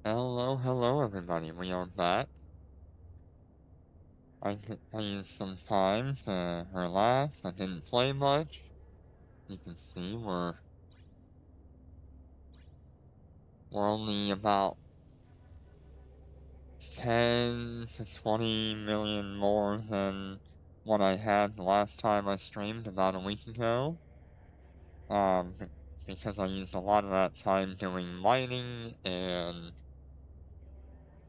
Hello everybody, we are back. I used some time to relax, I didn't play much. You can see we're only about 10 to 20 million more than what I had the last time I streamed about a week ago. Um, b- because I used a lot of that time doing mining and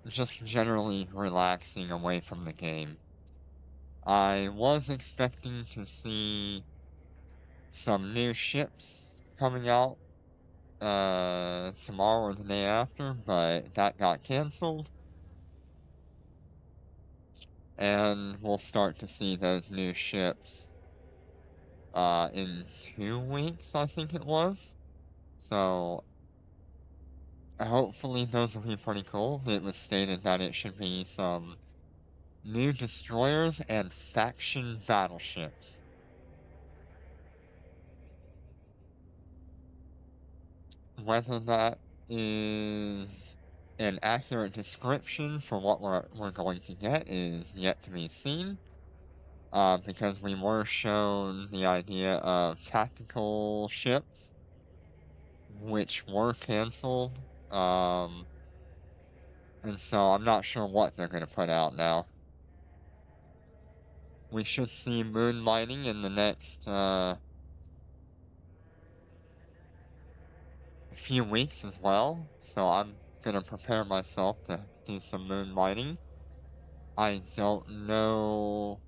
just generally relaxing away from the game. I was expecting to see some new ships coming out tomorrow or the day after, but that got canceled. And we'll start to see those new ships in 2 weeks, I think it was. So hopefully those will be pretty cool. It was stated that it should be some new destroyers and faction battleships. Whether that is an accurate description for what we're going to get is yet to be seen, because we were shown the idea of tactical ships, which were canceled, um, and so I'm not sure what they're going to put out now. We should see moon mining in the next few weeks as well, so I'm going to prepare myself to do some moon mining. I don't know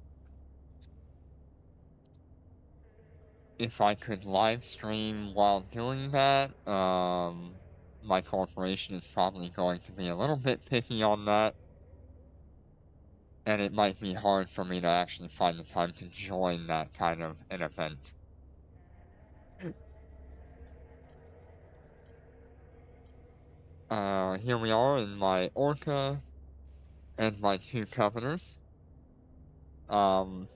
if I could live stream while doing that. My corporation is probably going to be a little bit picky on that, and it might be hard for me to actually find the time to join that kind of an event. Here we are in my Orca and my two Covenors. Um,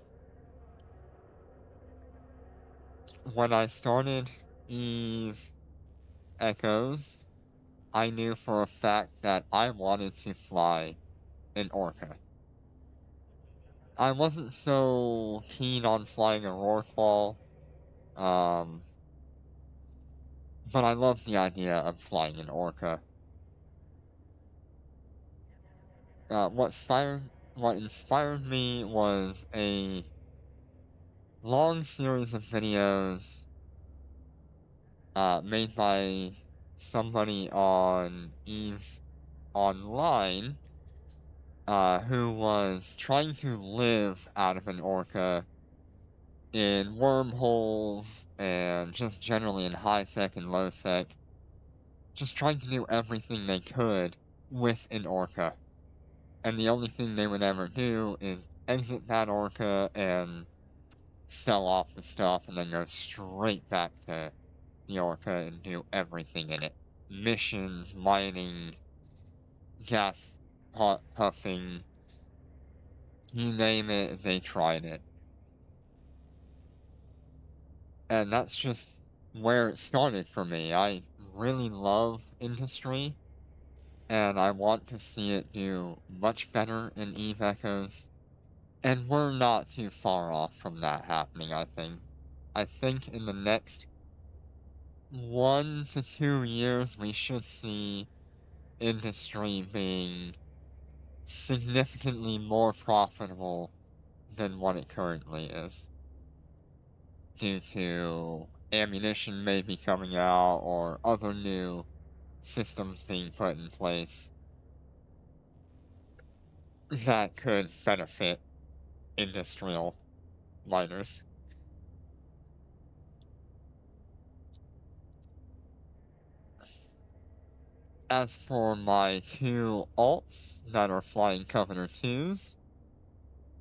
when I started Eve Echoes, I knew for a fact that I wanted to fly an Orca. I wasn't so keen on flying a Rorqual, um, but I love the idea of flying an Orca. What inspired me was a long series of videos made by somebody on Eve Online, who was trying to live out of an Orca in wormholes and just generally in high sec and low sec, just trying to do everything they could with an Orca. And the only thing they would ever do is exit that Orca and sell off the stuff and then go straight back to the Orca and do everything in it. Missions, mining, gas huffing, you name it, they tried it. And that's just where it started for me. I really love industry, and I want to see it do much better in Eve Echoes. And we're not too far off from that happening, I think. I think in the next 1 to 2 years, we should see industry being significantly more profitable than what it currently is, due to ammunition maybe coming out or other new systems being put in place that could benefit industrial miners. As for my two alts that are flying Covenor 2s,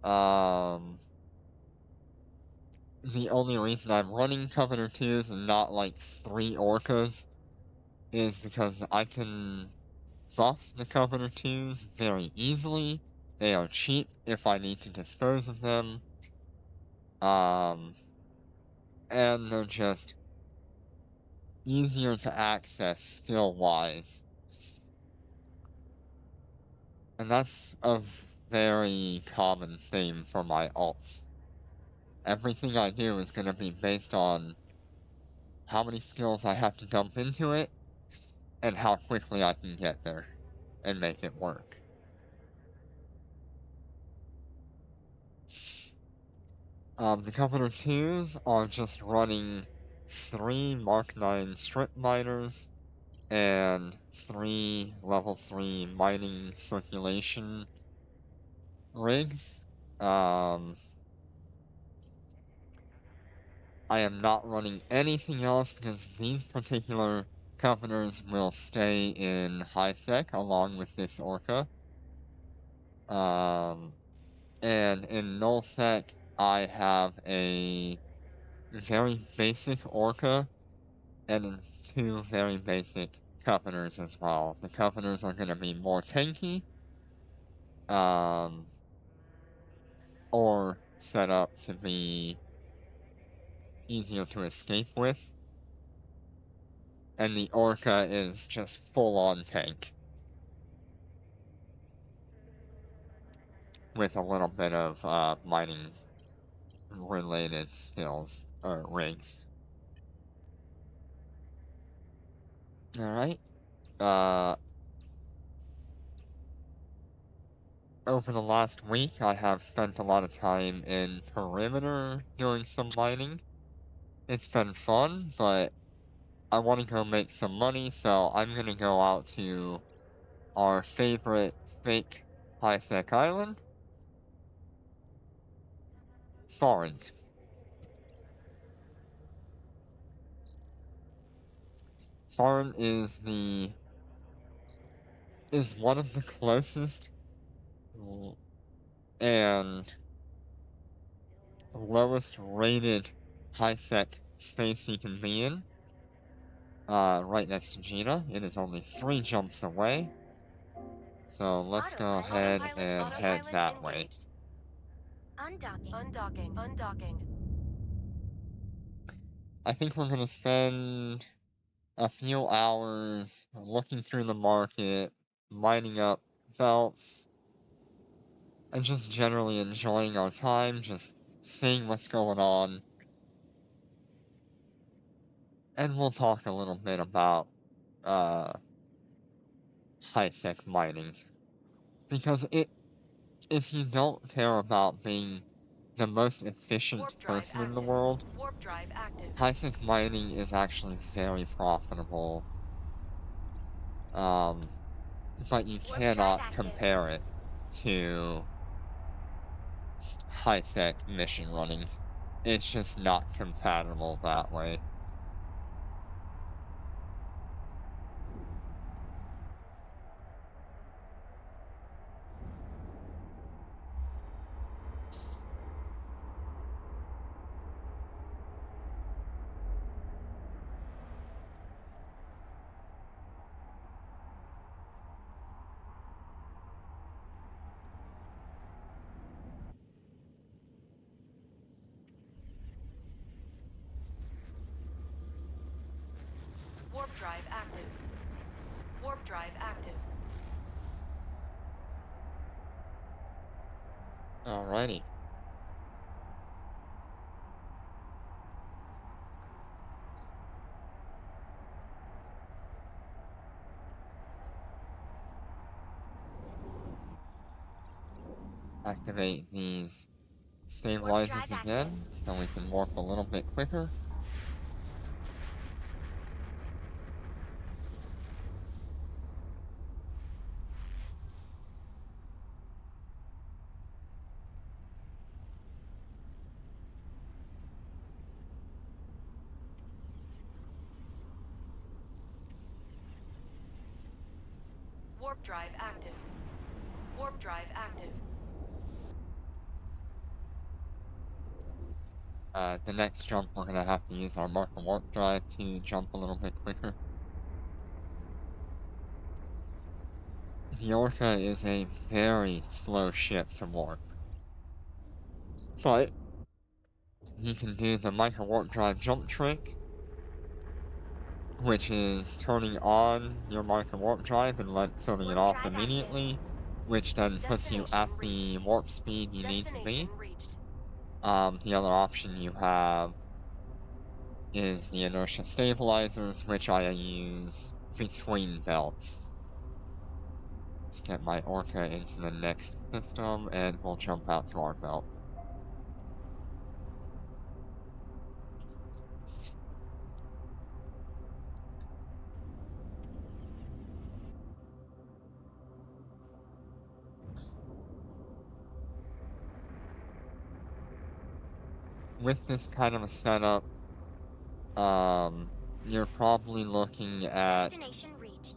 um, the only reason I'm running Covenor 2s and not like 3 Orcas is because I can buff the Covenor 2s very easily. They are cheap if I need to dispose of them. Um, and they're just easier to access skill-wise. And that's a very common theme for my alts. Everything I do is going to be based on how many skills I have to dump into it and how quickly I can get there and make it work. The Covenant 2s are just running 3 Mark 9 strip miners and 3 level 3 mining circulation rigs. I am not running anything else because these particular Covenants will stay in high sec along with this Orca. And in null sec, I have a very basic Orca and 2 very basic Covenants as well. The Covenants are going to be more tanky, or set up to be easier to escape with. And the Orca is just full-on tank, with a little bit of mining related skills or rigs. Alright. Over the last week, I have spent a lot of time in Perimeter doing some mining. It's been fun, but I want to go make some money, so I'm gonna go out to our favorite fake high-sec island, Farrant. Farrant is one of the closest and lowest rated high-sec space you can be in. Right next to Gina. It is only 3 jumps away. So let's go ahead and head that way. Undocking. I think we're gonna spend a few hours looking through the market, mining up belts, and just generally enjoying our time, just seeing what's going on. And we'll talk a little bit about high-sec mining. Because if you don't care about being the most efficient person in the world, high-sec mining is actually very profitable. But you cannot compare it to high-sec mission running. It's just not compatible that way. Warp drive active. Alrighty. Activate these stabilizers again, so we can warp a little bit quicker. Warp drive active. Warp drive active. The next jump, we're gonna have to use our marker warp drive to jump a little bit quicker. The Orca is a very slow ship to warp. But you can do the micro warp drive jump trick, which is turning on your micro warp drive and turning it off immediately, which then puts you at the warp speed you need to be. The other option you have is the inertia stabilizers, which I use between belts. Let's get my Orca into the next system, and we'll jump out to our belt. With this kind of a setup, you're probably looking at Destination reached.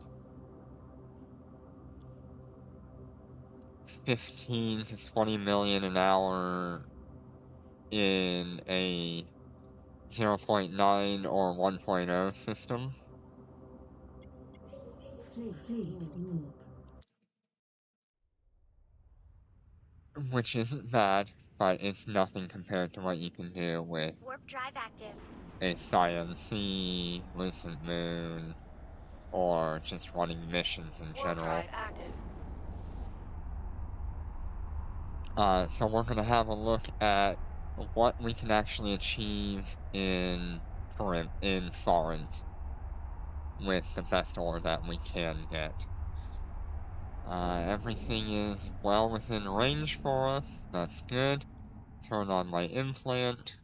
15 to 20 million an hour in a 0.9 or 1.0 system. Which isn't bad, but it's nothing compared to what you can do with Warp drive active. a Cyan Sea, Lucent Moon, or just running missions in Warp general. drive active. So we're gonna have a look at what we can actually achieve in Farent with the best ore that we can get. Everything is well within range for us. That's good. Turn on my implant.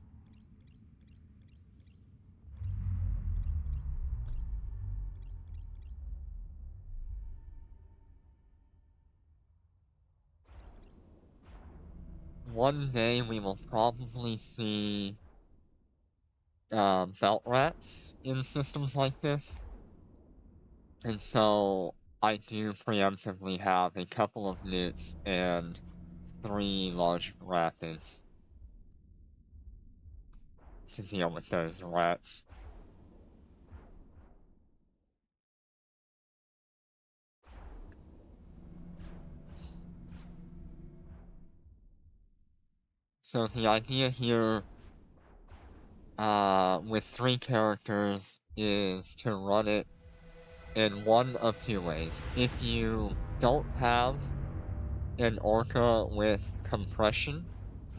One day we will probably see belt rats in systems like this. And so I do preemptively have a couple of newts and 3 large rapids to deal with those rats. So the idea here with 3 characters is to run it in one of 2 ways. If you don't have an Orca with compression,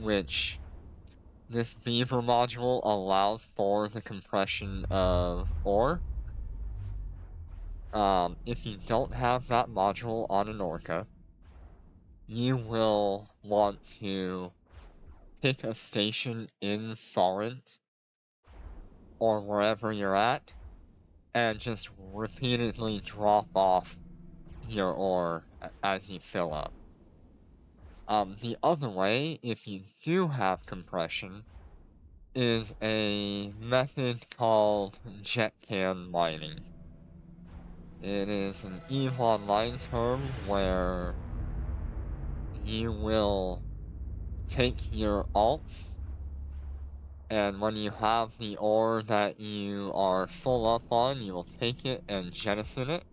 which this beaver module allows for the compression of ore. If you don't have that module on an Orca, you will want to pick a station in Farent or wherever you're at and just repeatedly drop off your ore as you fill up. The other way, if you do have compression, is a method called jet can mining. It is an EVE Online term where you will take your alts, and when you have the ore that you are full up on, you will take it and jettison it.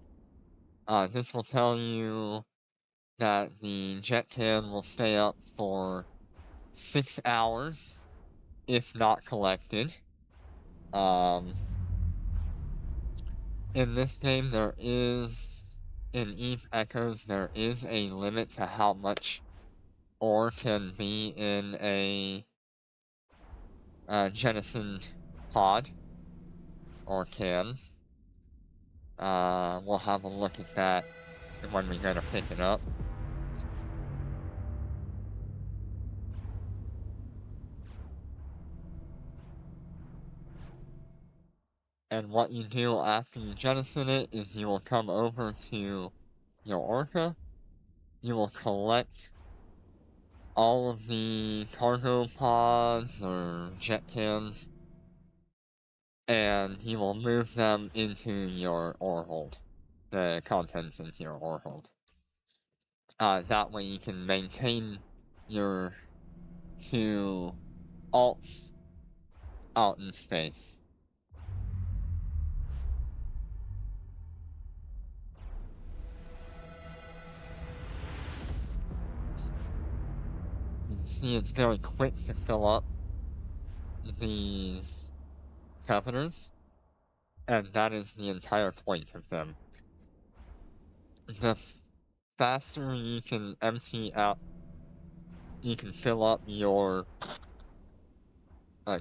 This will tell you that the jet can will stay up for 6 hours if not collected. In this game, there is, in EVE Echoes, there is a limit to how much ore can be in a jettisoned pod, or can. We'll have a look at that when we go to pick it up. And what you do after you jettison it is you will come over to your Orca, you will collect all of the cargo pods or jet cans, and you will move them into your ore hold, the contents into your ore hold. That way you can maintain your 2 alts out in space. You can see it's very quick to fill up these capitors, and that is the entire point of them. faster you can fill up your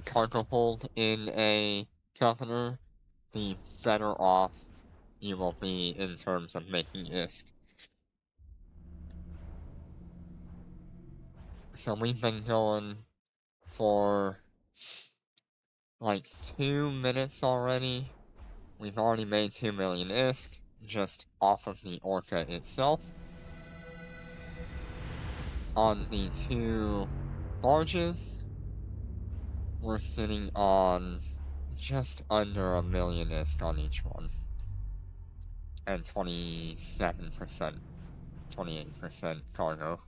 cargo hold in a governor, the better off you will be in terms of making ISK. So we've been going for like 2 minutes already. We've already made 2 million ISK just off of the Orca itself. On the 2 barges, we're sitting on just under 1 million ISK on each one. And 27%, 28% cargo.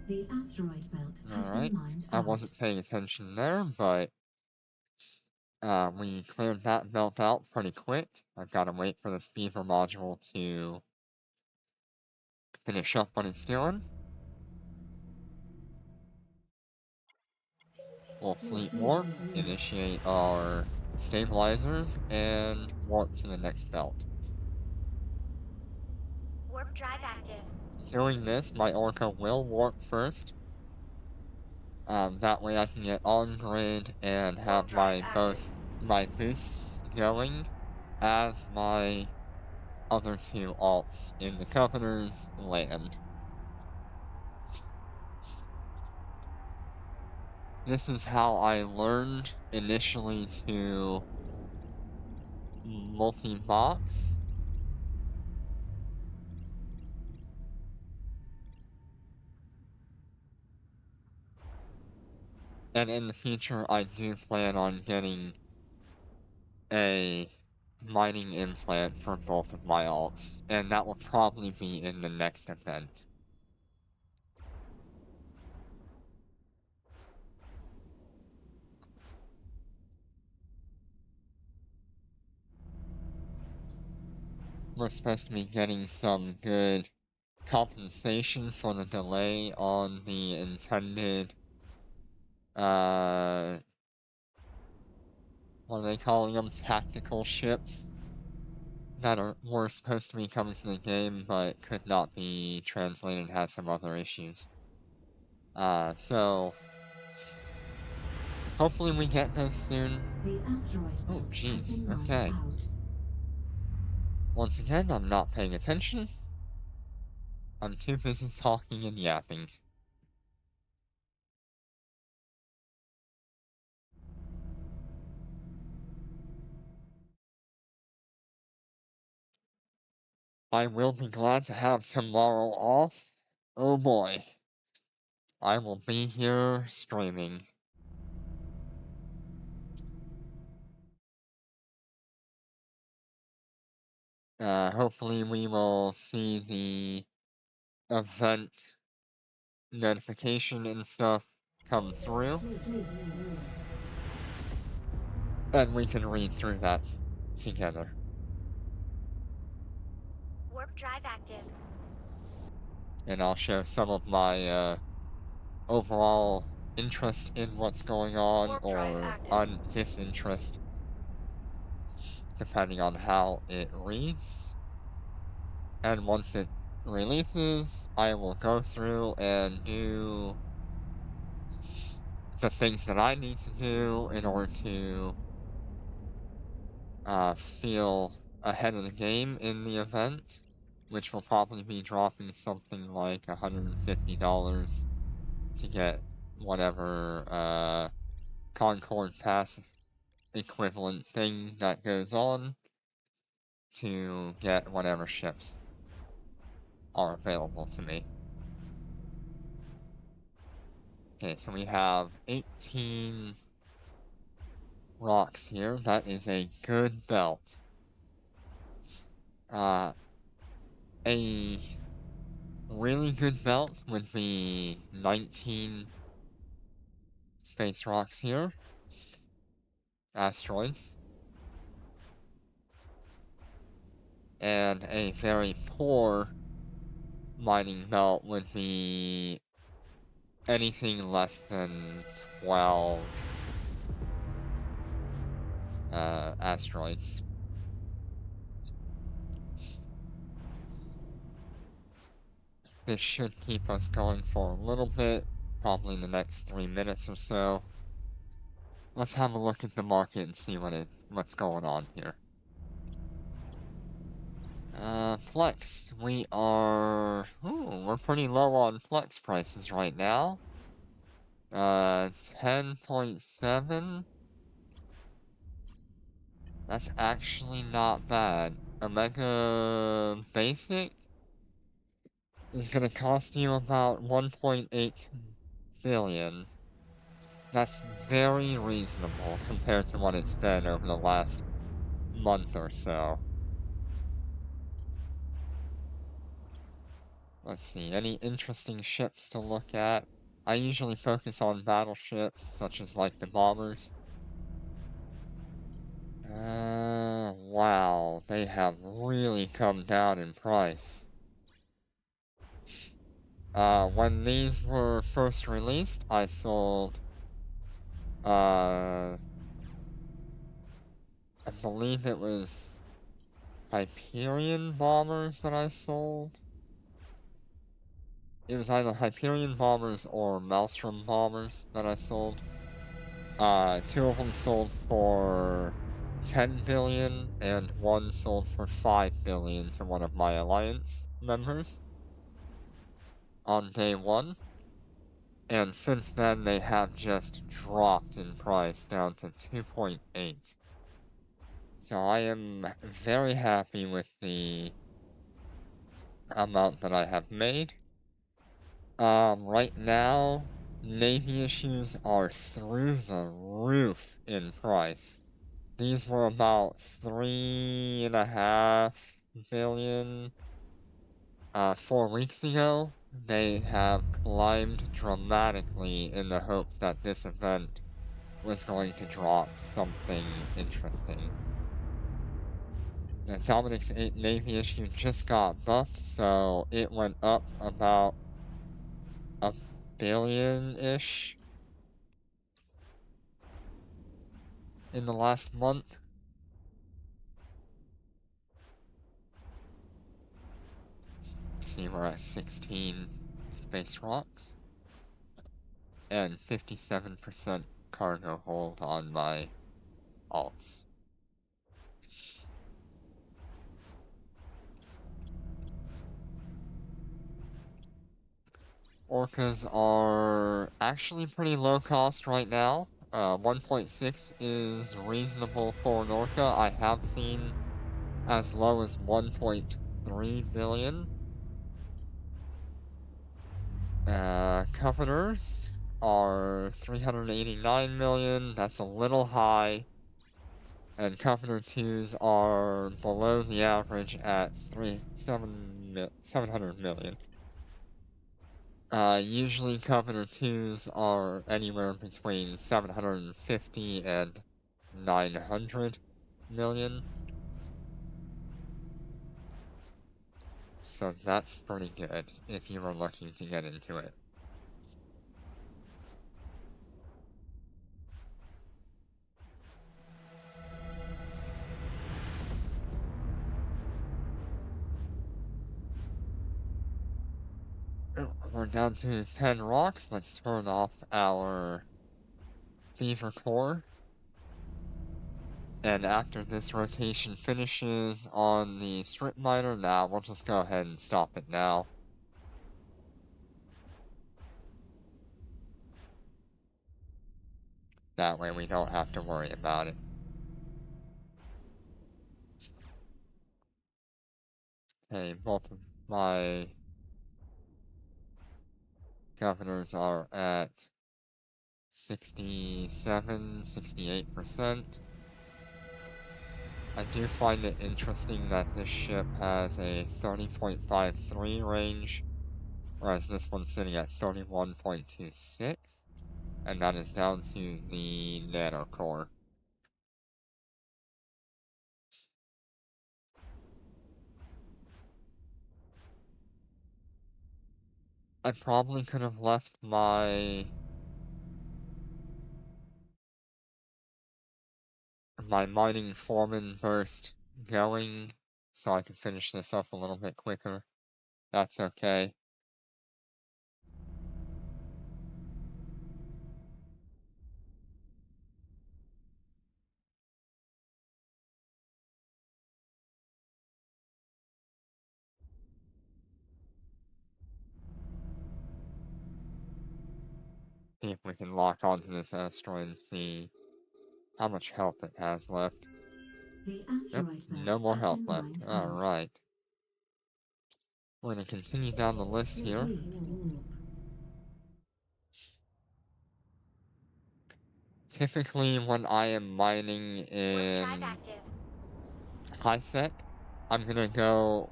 The asteroid belt has Alright, been mined I out. wasn't paying attention there, but we cleared that belt out pretty quick. I've got to wait for this beaver module to finish up what it's doing. We'll fleet warp, initiate our stabilizers, and warp to the next belt. Warp drive active. Doing this, my Orca will warp first. That way I can get on grid and have my boosts going as my other 2 alts in the governors land. This is how I learned initially to multi-box. And in the future, I do plan on getting a mining implant for both of my alts, and that will probably be in the next event. We're supposed to be getting some good compensation for the delay on the intended, what are they calling them? Tactical ships that were supposed to be coming to the game, but could not be translated and had some other issues. So hopefully we get those soon. The asteroid Oh, belt has jeez, been mined okay. out. Once again, I'm not paying attention. I'm too busy talking and yapping. I will be glad to have tomorrow off. Oh boy. I will be here streaming. Hopefully we will see the event notification and stuff come through, and we can read through that together. Warp drive active. And I'll show some of my overall interest in what's going on, Warp drive or active. disinterest, depending on how it reads. And once it releases, I will go through and do the things that I need to do in order to feel ahead of the game in the event, which will probably be dropping something like $150 to get whatever Concord Pass equivalent thing that goes on to get whatever ships are available to me. Okay, so we have 18 rocks here. That is a good belt. A really good belt would be 19 space rocks here. Asteroids. And a very poor mining belt would be anything less than 12 asteroids. This should keep us going for a little bit, probably in the next 3 minutes or so. Let's have a look at the market and see what's going on here. Flex, we're pretty low on Flex prices right now. 10.7. That's actually not bad. Omega Basic is gonna cost you about 1.8 billion. That's very reasonable compared to what it's been over the last month or so. Let's see, any interesting ships to look at? I usually focus on battleships, such as like the bombers. Wow, they have really come down in price. When these were first released, I sold, I believe it was Hyperion bombers that I sold. It was either Hyperion bombers or Maelstrom bombers that I sold. 2 of them sold for 10 billion, and 1 sold for 5 billion to one of my Alliance members on day 1. And since then, they have just dropped in price down to 2.8. So I am very happy with the amount that I have made. Right now, Navy issues are through the roof in price. These were about 3.5 billion 4 weeks ago. They have climbed dramatically in the hope that this event was going to drop something interesting. The Dominic's Navy issue just got buffed, so it went up about a billion-ish in the last month. See, we're at 16 space rocks and 57% cargo hold on my alts. Orcas are actually pretty low cost right now. 1.6 is reasonable for an Orca. I have seen as low as 1.3 billion. Covenants are 389 million. That's a little high. And Covenant 2s are below the average at 700 million. Usually Covenant 2s are anywhere between 750 and 900 million. So that's pretty good if you were looking to get into it. We're down to 10 rocks. Let's turn off our Fever Core. And after this rotation finishes on the Strip Miner, we'll just go ahead and stop it now. That way we don't have to worry about it. Okay, both of my governors are at 67, 68%. I do find it interesting that this ship has a 30.53 range, whereas this one's sitting at 31.26, and that is down to the nano core. I probably could have left my mining foreman burst going so I could finish this up a little bit quicker. That's okay. See if we can lock onto this asteroid and see how much health it has left. The Yep, asteroid belt no more has health been left. mined out. Alright. We're gonna continue down the list here. Complete warp. Typically, when I am mining Warp in drive active. HiSec, I'm gonna go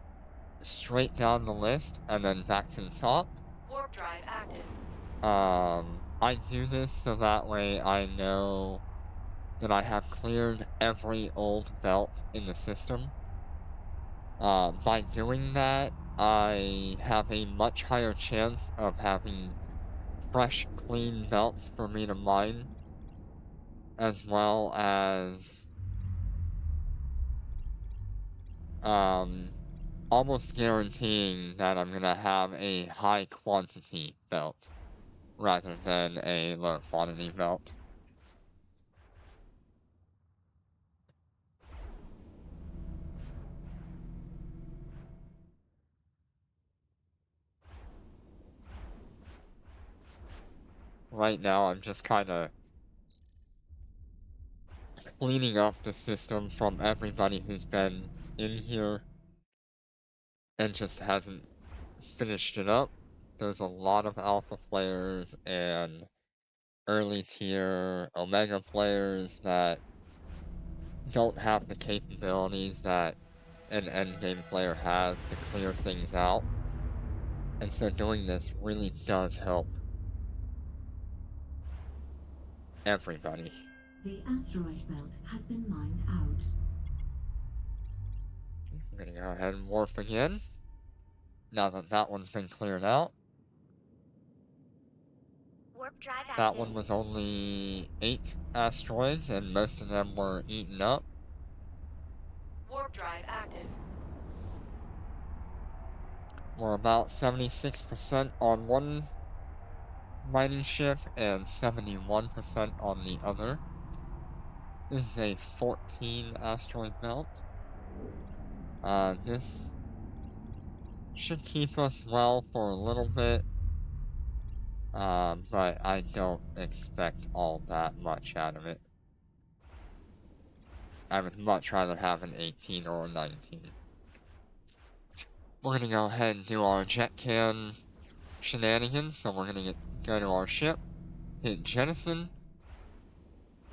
straight down the list and then back to the top. Warp drive active. I do this so that way I know that I have cleared every old belt in the system. By doing that, I have a much higher chance of having fresh, clean belts for me to mine, as well as almost guaranteeing that I'm gonna have a high quantity belt rather than a low quantity belt. Right now, I'm just kind of cleaning up the system from everybody who's been in here and just hasn't finished it up. There's a lot of alpha players and early tier omega players that don't have the capabilities that an endgame player has to clear things out. And so doing this really does help everybody. The asteroid belt has been mined out. We're gonna go ahead and warp again, now that that one's been cleared out. Warp drive active. That one was only 8 asteroids, and most of them were eaten up. Warp drive active. We're about 76% on one mining ship and 71% on the other. This is a 14 asteroid belt. This should keep us well for a little bit, but I don't expect all that much out of it. I would much rather have an 18 or a 19. We're gonna go ahead and do our jet can shenanigans, so we're gonna go to our ship, hit jettison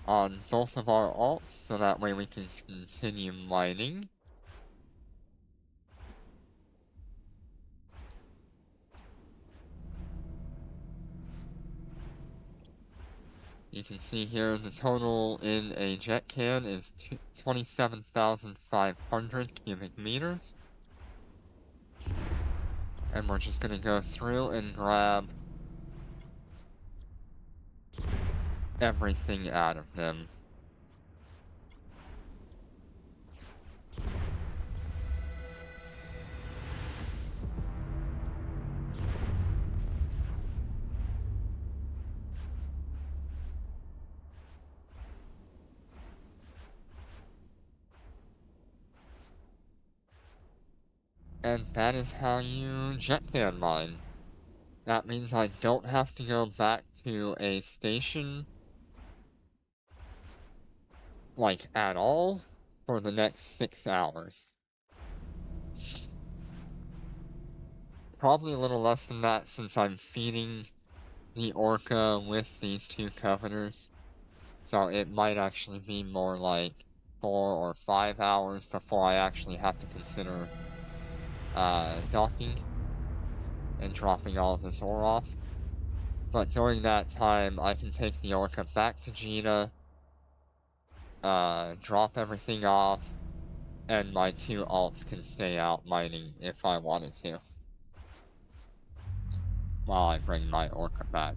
on both of our alts, so that way we can continue mining. You can see here the total in a jet can is 27,500 cubic meters. And we're just gonna go through and grab everything out of them. And that is how you jet can mine. That means I don't have to go back to a station, like, at all, for the next 6 hours. Probably a little less than that, since I'm feeding the Orca with these 2 Covenants. So it might actually be more like 4 or 5 hours before I actually have to consider docking and dropping all of this ore off. But during that time, I can take the Orca back to Gina, drop everything off, and my 2 alts can stay out mining if I wanted to. while I bring my orca back.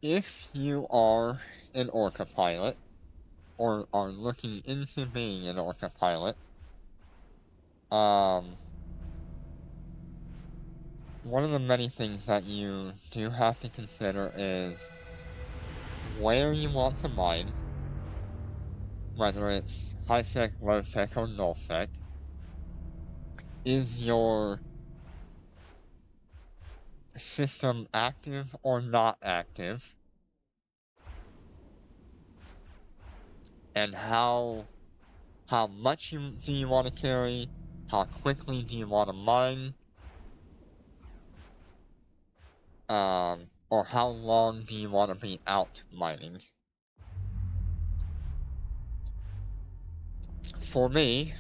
If you are an orca pilot, or are looking into being an orca pilot, one of the many things that you do have to consider is where you want to mine, whether it's high-sec, low-sec, or null-sec. Is your system active or not active? And how much do you want to carry? How quickly do you want to mine? Or how long do you want to be out mining? For me,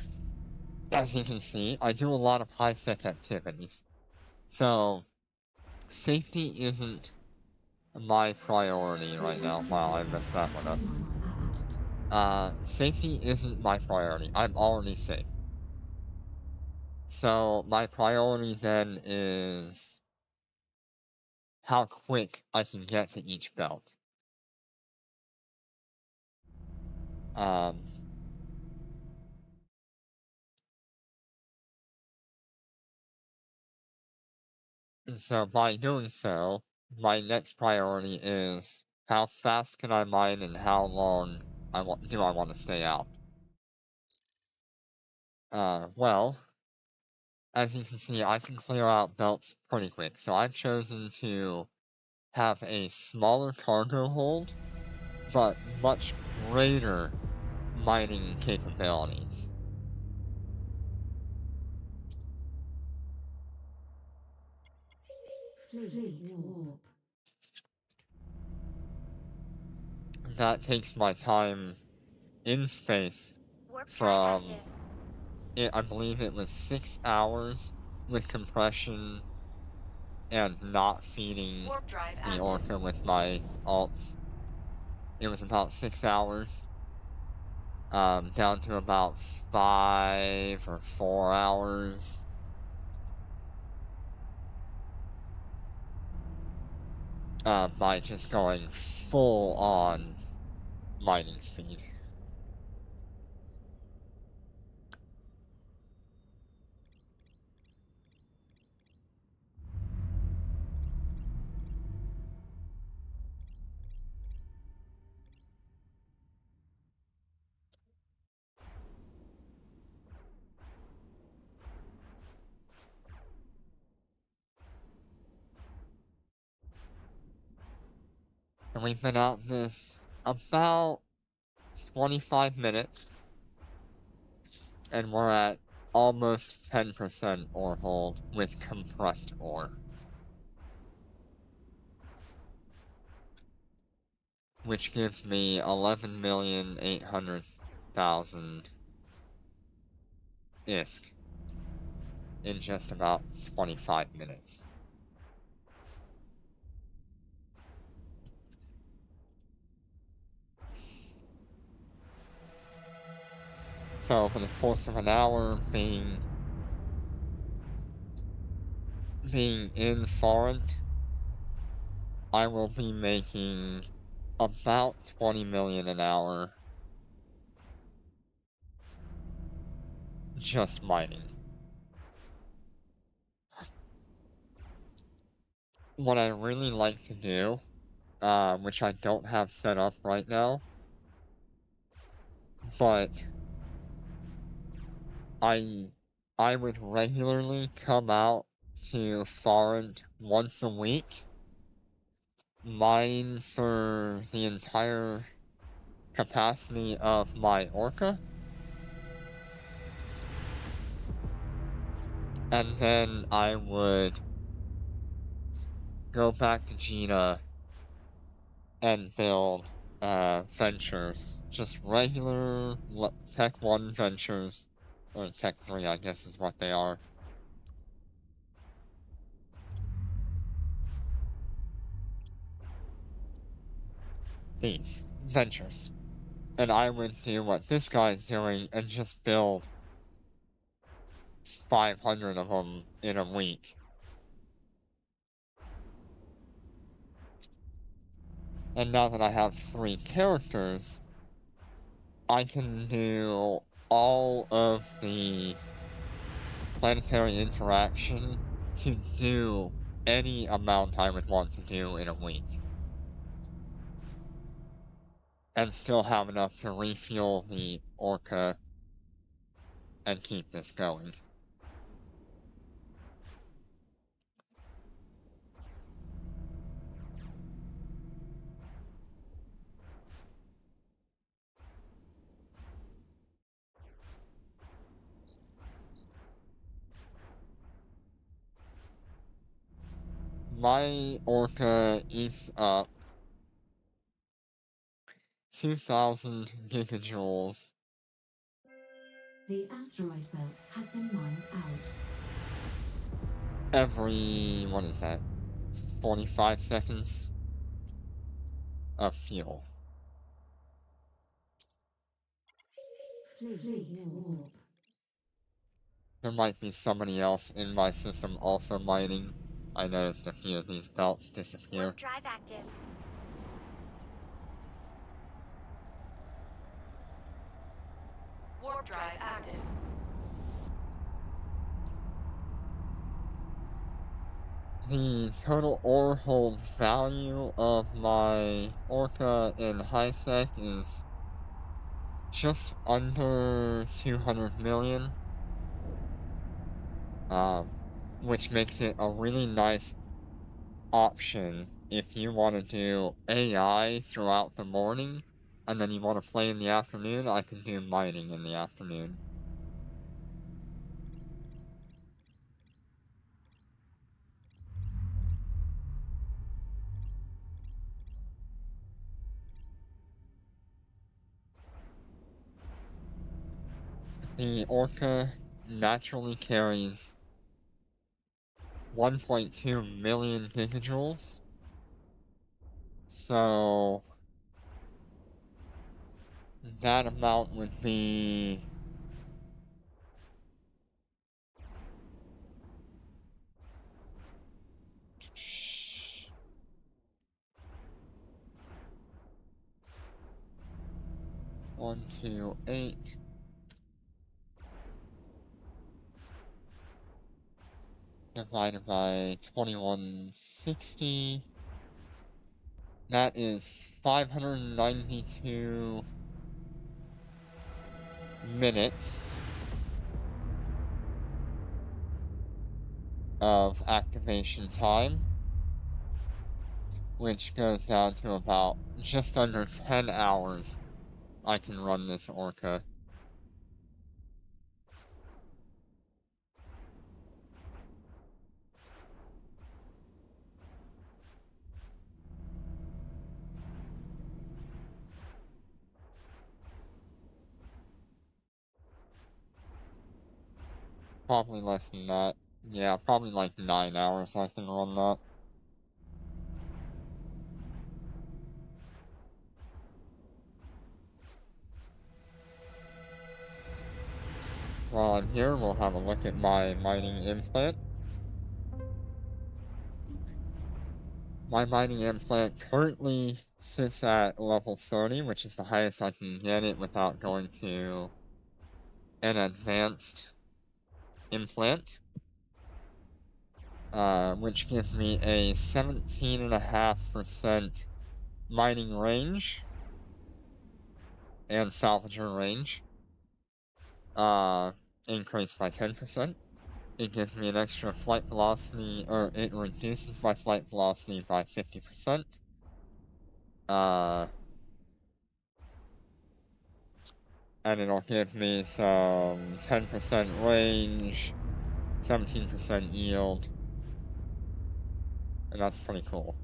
as you can see, I do a lot of high-sec activities. So, safety isn't my priority right now. Wow, I messed that one up. Safety isn't my priority. I'm already safe. So, my priority then is how quick I can get to each belt. And so by doing so, my next priority is how fast can I mine and how long do I want to stay out? Well, as you can see, I can clear out belts pretty quick, so I've chosen to have a smaller cargo hold, but much greater mining capabilities. Fleet warp. That takes my time in space Warp drive from, active. I believe it was 6 hours with compression and not feeding Warp drive the active. orca with my alts. It was about 6 hours, down to about 5 or 4 hours. By just going full on mining speed. And we've been out this about 25 minutes, and we're at almost 10% ore hold with compressed ore. Which gives me 11,800,000 ISK in just about 25 minutes. So for the course of an hour being in Forint, I will be making about 20 million an hour just mining. What I really like to do, which I don't have set up right now, but I would regularly come out to Forint once a week, mine for the entire capacity of my orca, and then I would go back to Gina and build ventures, just regular Tech 1 ventures, or Tech 3 I guess is what they are. These ventures. And I would do what this guy's doing and just build 500 of them in a week. And now that I have 3 characters, I can do all of the planetary interaction to do any amount I would want to do in a week. And still have enough to refuel the Orca and keep this going. My Orca eats up 2,000 gigajoules. The asteroid belt has been mined out. Every, what is that, 45 seconds of fuel. Fleet warp. There might be somebody else in my system also mining. I noticed a few of these belts disappear. Warp drive active. Warp drive active. The total ore hold value of my Orca in HiSec is just under 200 million. Which makes it a really nice option if you want to do AI throughout the morning, and then you want to play in the afternoon. I can do mining in the afternoon. The Orca naturally carries 1.2 million gigajoules. So that amount would be 128 divided by 2160. That is 592 minutes of activation time, which goes down to about just under 10 hours I can run this Orca. Probably less than that. Yeah, probably like 9 hours I can run that. While I'm here, we'll have a look at my mining implant. My mining implant currently sits at level 30, which is the highest I can get it without going to an advanced implant. Which gives me a 17.5% mining range and salvager range. Increased by 10%. It gives me an extra flight velocity, or it reduces my flight velocity by 50%. And it'll give me some 10% range, 17% yield, and that's pretty cool.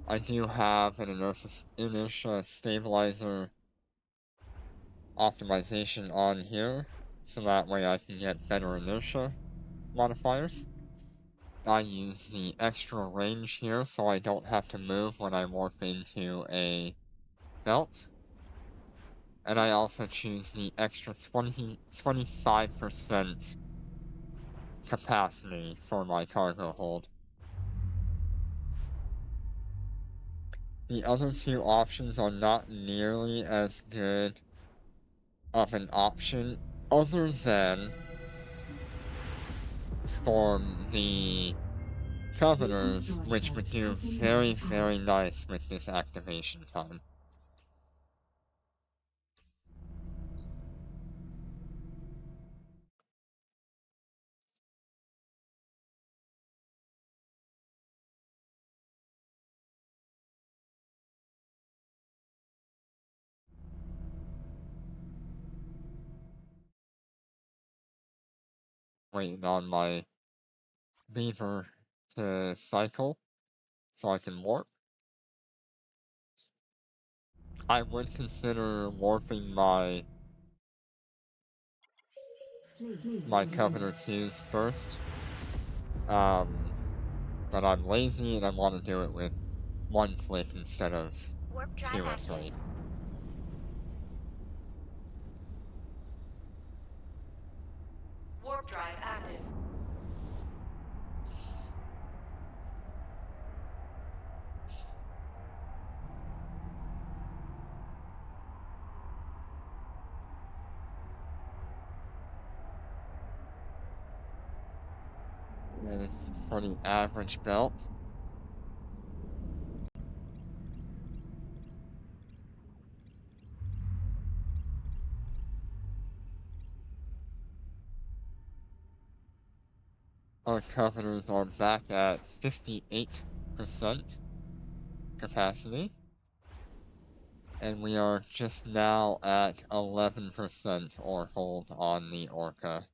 I do have an inertia stabilizer optimization on here, so that way I can get better inertia modifiers. I use the extra range here so I don't have to move when I warp into a belt. And I also choose the extra 25% capacity for my cargo hold. The other two options are not nearly as good of an option, other than for the Covenants, which would do very, very nice with this activation time. Waiting on my beaver to cycle so I can warp. I would consider warping my Covenant 2s first. But I'm lazy and I want to do it with one click instead of Warp drive 2 or active. 3. Warp drive active. It's for the average belt. Our Covenants are back at 58% capacity. And we are just now at 11% or hold on the Orca.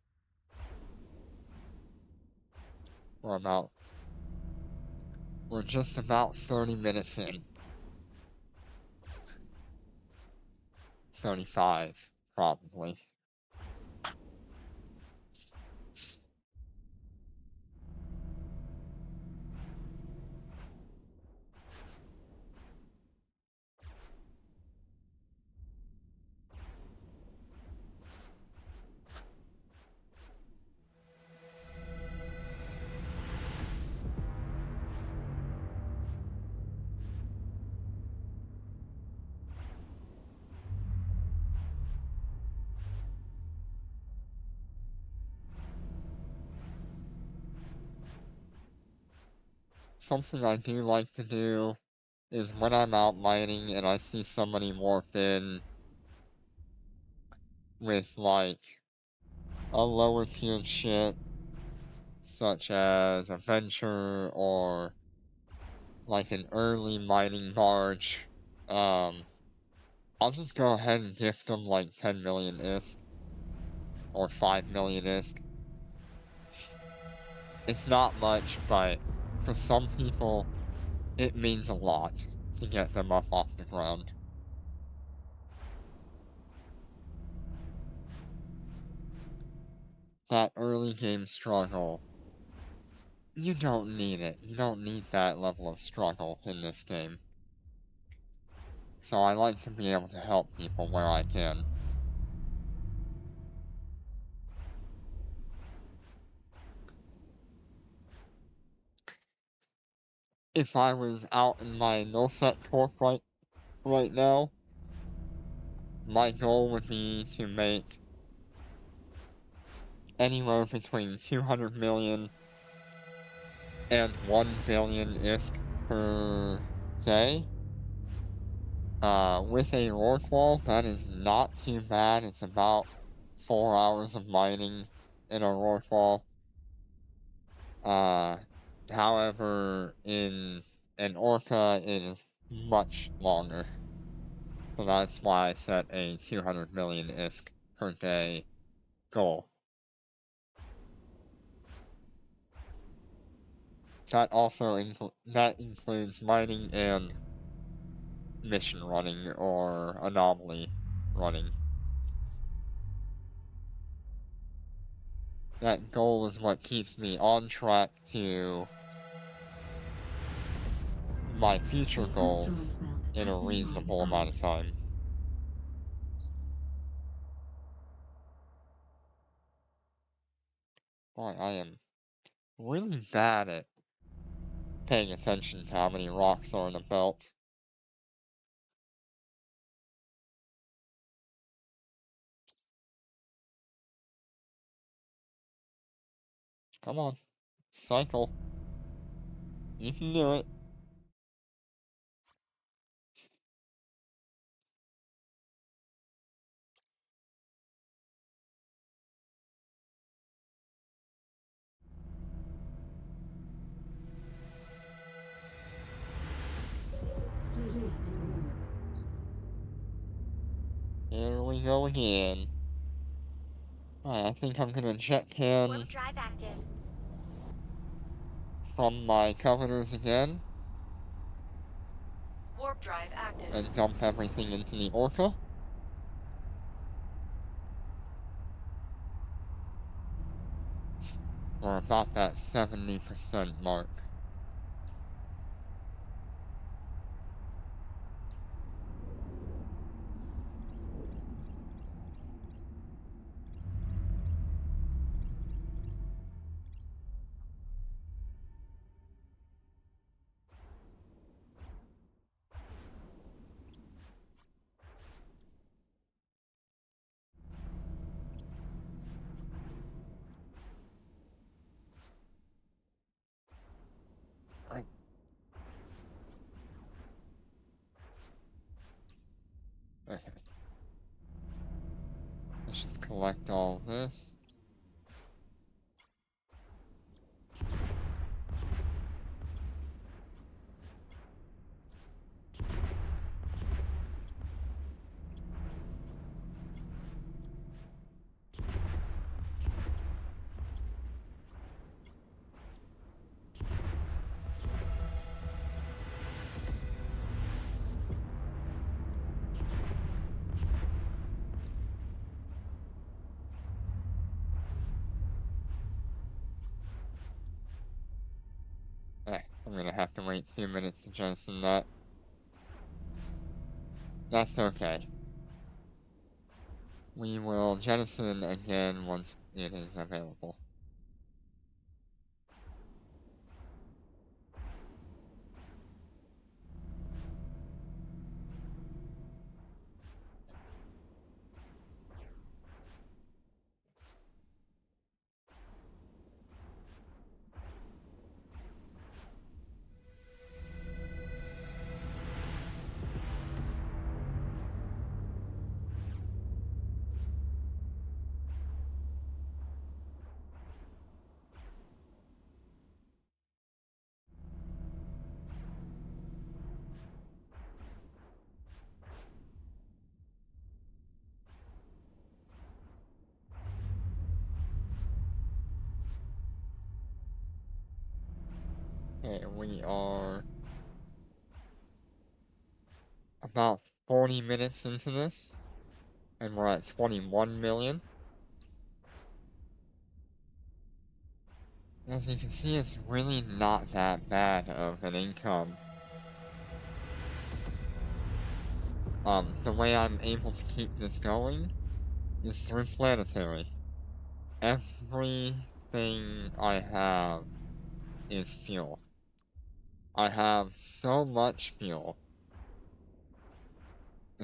We're just about 30 minutes in. 35, probably. Something I do like to do is when I'm out mining and I see somebody warp in with like a lower tier ship, such as a Venture or like an early mining barge, I'll just go ahead and gift them like 10 million ISK or 5 million ISK. It's not much, but for some people, it means a lot to get them up off the ground. That early game struggle, you don't need it. You don't need that level of struggle in this game. So I like to be able to help people where I can. If I was out in my nullset torp right now, my goal would be to make anywhere between 200 million and 1 billion ISK per day. With a Rorqual, that is not too bad. It's about 4 hours of mining in a Rorqual. However, in an Orca, it is much longer. So that's why I set a 200 million ISK per day goal. That also includes mining and mission running or anomaly running. That goal is what keeps me on track to my future goals in a reasonable amount of time. Boy, I am really bad at paying attention to how many rocks are in the belt. Come on, cycle. You can do it. Fleet warp. Here we go again. Alright, I think I'm gonna jet can Warp drive active. from my coveters again Warp drive active. and dump everything into the Orca. We're about that 70% mark. Okay. Let's just collect all this. I'm gonna have to wait 2 minutes to jettison that. That's okay. We will jettison again once it is available. Okay, we are about 40 minutes into this, and we're at 21 million. As you can see, it's really not that bad of an income. The way I'm able to keep this going is through planetary. Everything I have is fuel. I have so much fuel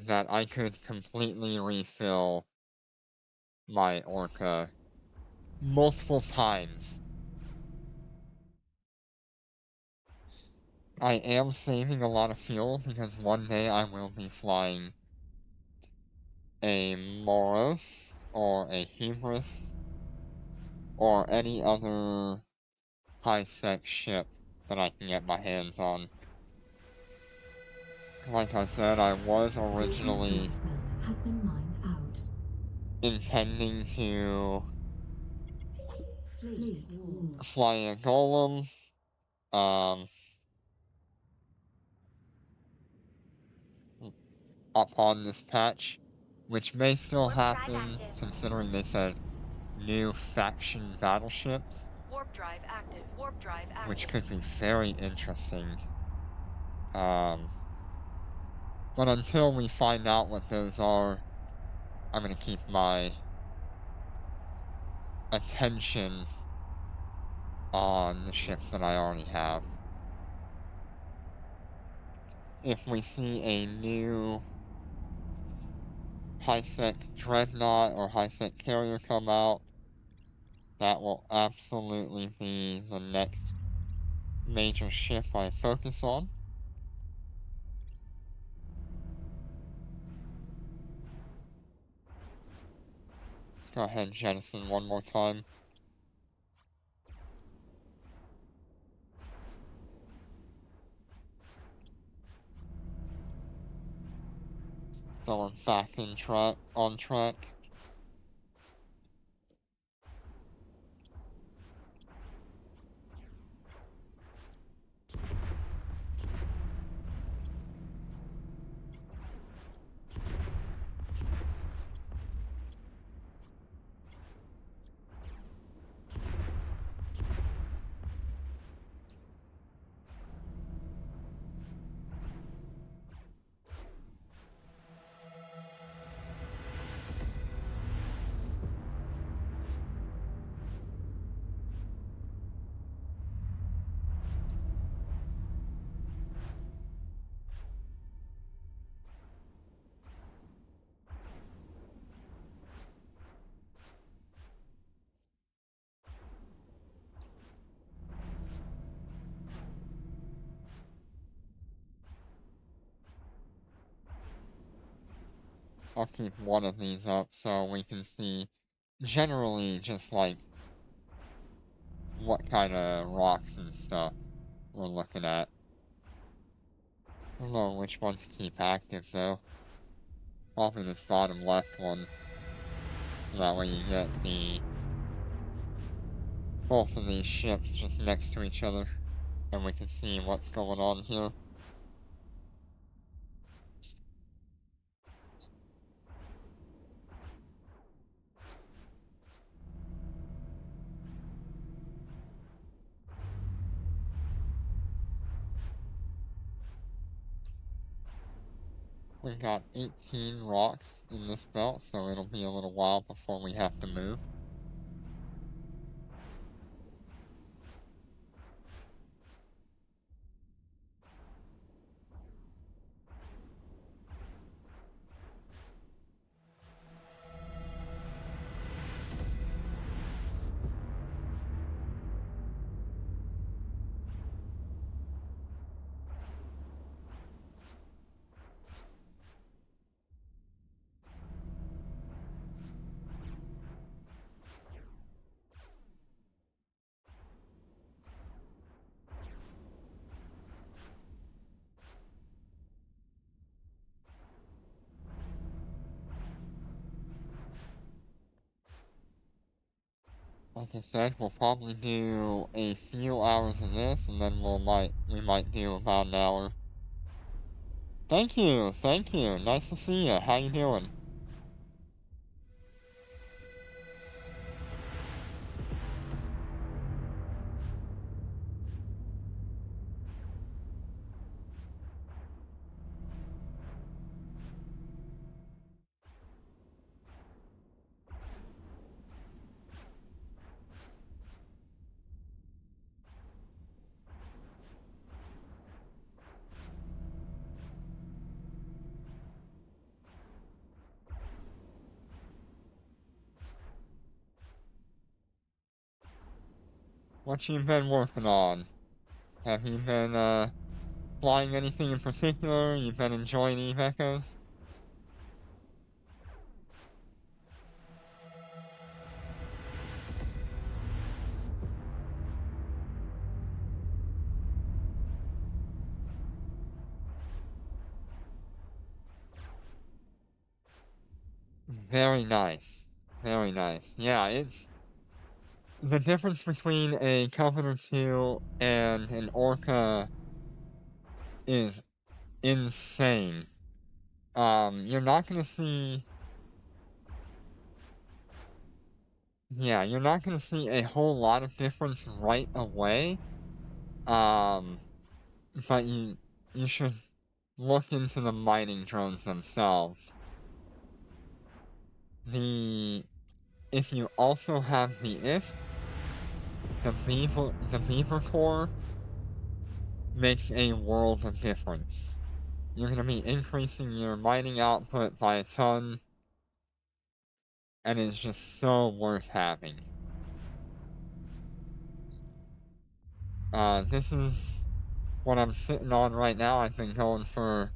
that I could completely refill my Orca multiple times. I am saving a lot of fuel because one day I will be flying a Moros or a Hubris or any other high-sec ship that I can get my hands on. Like I said, I was originally The asteroid belt has been mined out. intending to Fleet warp. fly a Golem, up on this patch, which may still Warp drive happen active. considering they said new faction battleships, Warp drive active. Warp drive active. which could be very interesting. But until we find out what those are, I'm gonna keep my attention on the ships that I already have. If we see a new high-sec dreadnought or high-sec carrier come out, that will absolutely be the next major ship I focus on. Let's go ahead and jettison one more time. So we're back on track. I'll keep one of these up so we can see generally just like what kind of rocks and stuff we're looking at. I don't know which one to keep active though. Probably this bottom left one. So that way you get both of these ships just next to each other. And we can see what's going on here. We've got 18 rocks in this belt, so it'll be a little while before we have to move. Like I said, we'll probably do a few hours of this, and then we might do about an hour. Thank you. Nice to see you. How you doing? What you been working on? Have you been, flying anything in particular? You've been enjoying Eve Echoes? Very nice. Very nice. Yeah, it's... The difference between a Covenant 2 and an Orca is insane. You're not gonna see... Yeah, you're not gonna see a whole lot of difference right away. But you should look into the mining drones themselves. If you also have the ISP, the Beaver Core makes a world of difference. You're going to be increasing your mining output by a ton, and it's just so worth having. This is what I'm sitting on right now. I've been going for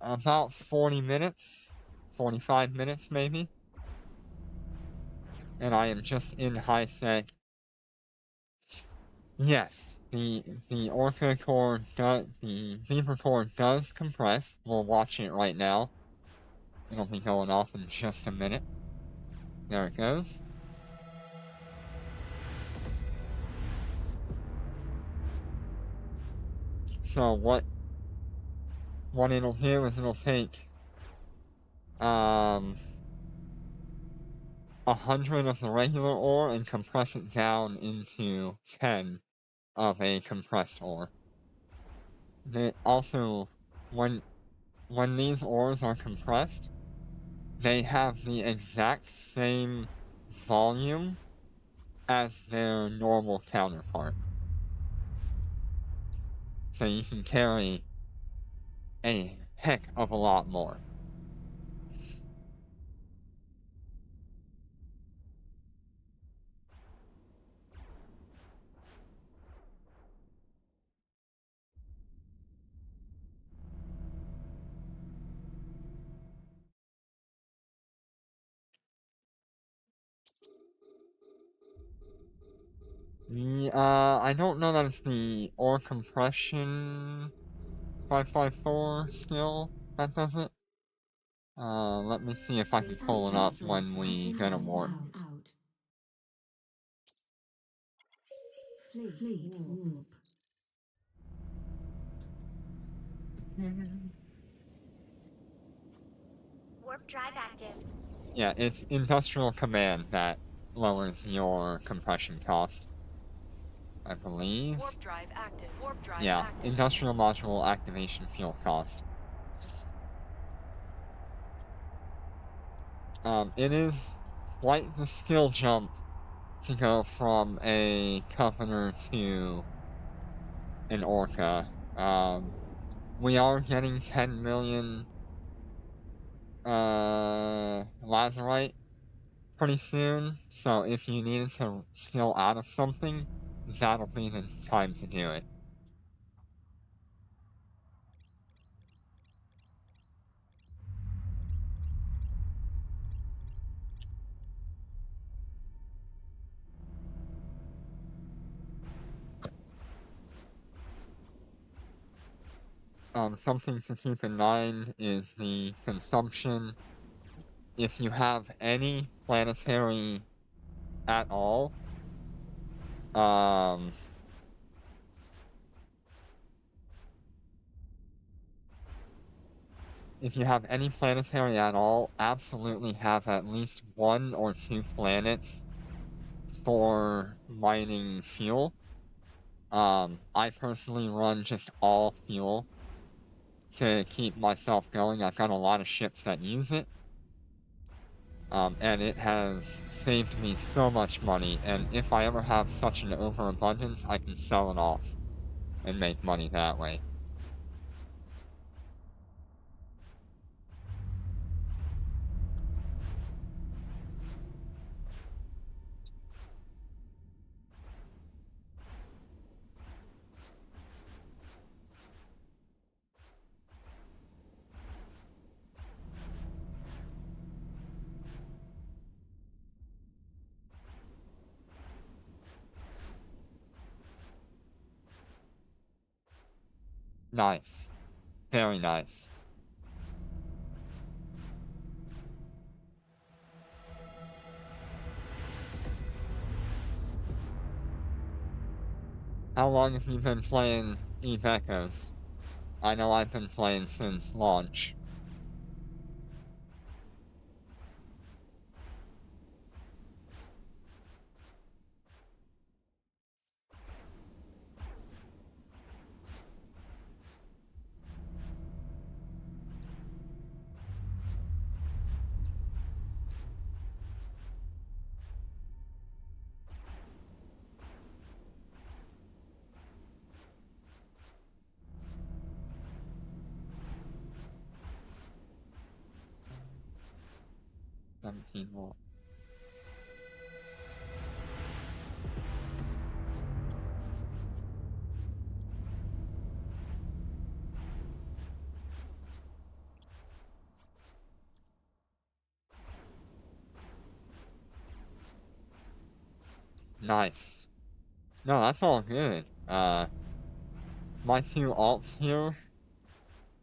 about 40 minutes, 45 minutes maybe, and I am just in high sec. Yes, the Orca core the Beaver core does compress. We'll watch it right now. It'll be going off in just a minute. There it goes. So what it'll do is it'll take 100 of the regular ore and compress it down into 10 of a compressed ore. Also, when these ores are compressed, they have the exact same volume as their normal counterpart. So you can carry a heck of a lot more. I don't know that it's the ore compression 554 skill that does it. Let me see if I can pull it up when we get a warp. Fleet warp. Warp drive active. Yeah, it's Industrial Command that lowers your compression cost, I believe. Warp drive active. Warp drive Yeah, active. Industrial Module Activation Fuel cost. It is quite the skill jump to go from a Covenor to an Orca. We are getting 10 million Lazarite pretty soon, so if you needed to skill out of something, that'll be the time to do it. Something to keep in mind is the consumption. If you have any planetary at all, absolutely have at least 1 or 2 planets for mining fuel. I personally run just all fuel to keep myself going. I've got a lot of ships that use it. And it has saved me so much money, and if I ever have such an overabundance, I can sell it off and make money that way. Nice. Very nice. How long have you been playing Eve Echoes? I know I've been playing since launch. 17 more. Nice. No, that's all good. My two alts here,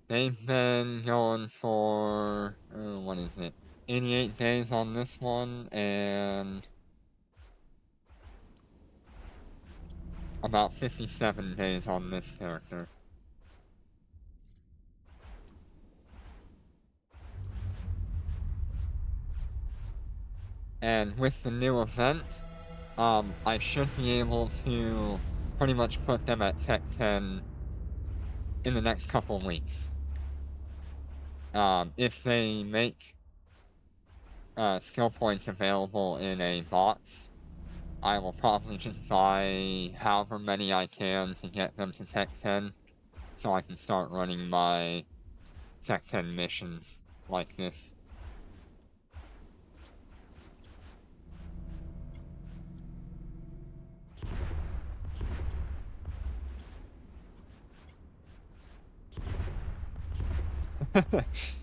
they've been going for, what is it? 88 days on this one, and about 57 days on this character. And with the new event, I should be able to pretty much put them at Tech 10 in the next couple of weeks. If they make skill points available in a box, I will probably just buy however many I can to get them to Tech 10, so I can start running my Tech 10 missions like this.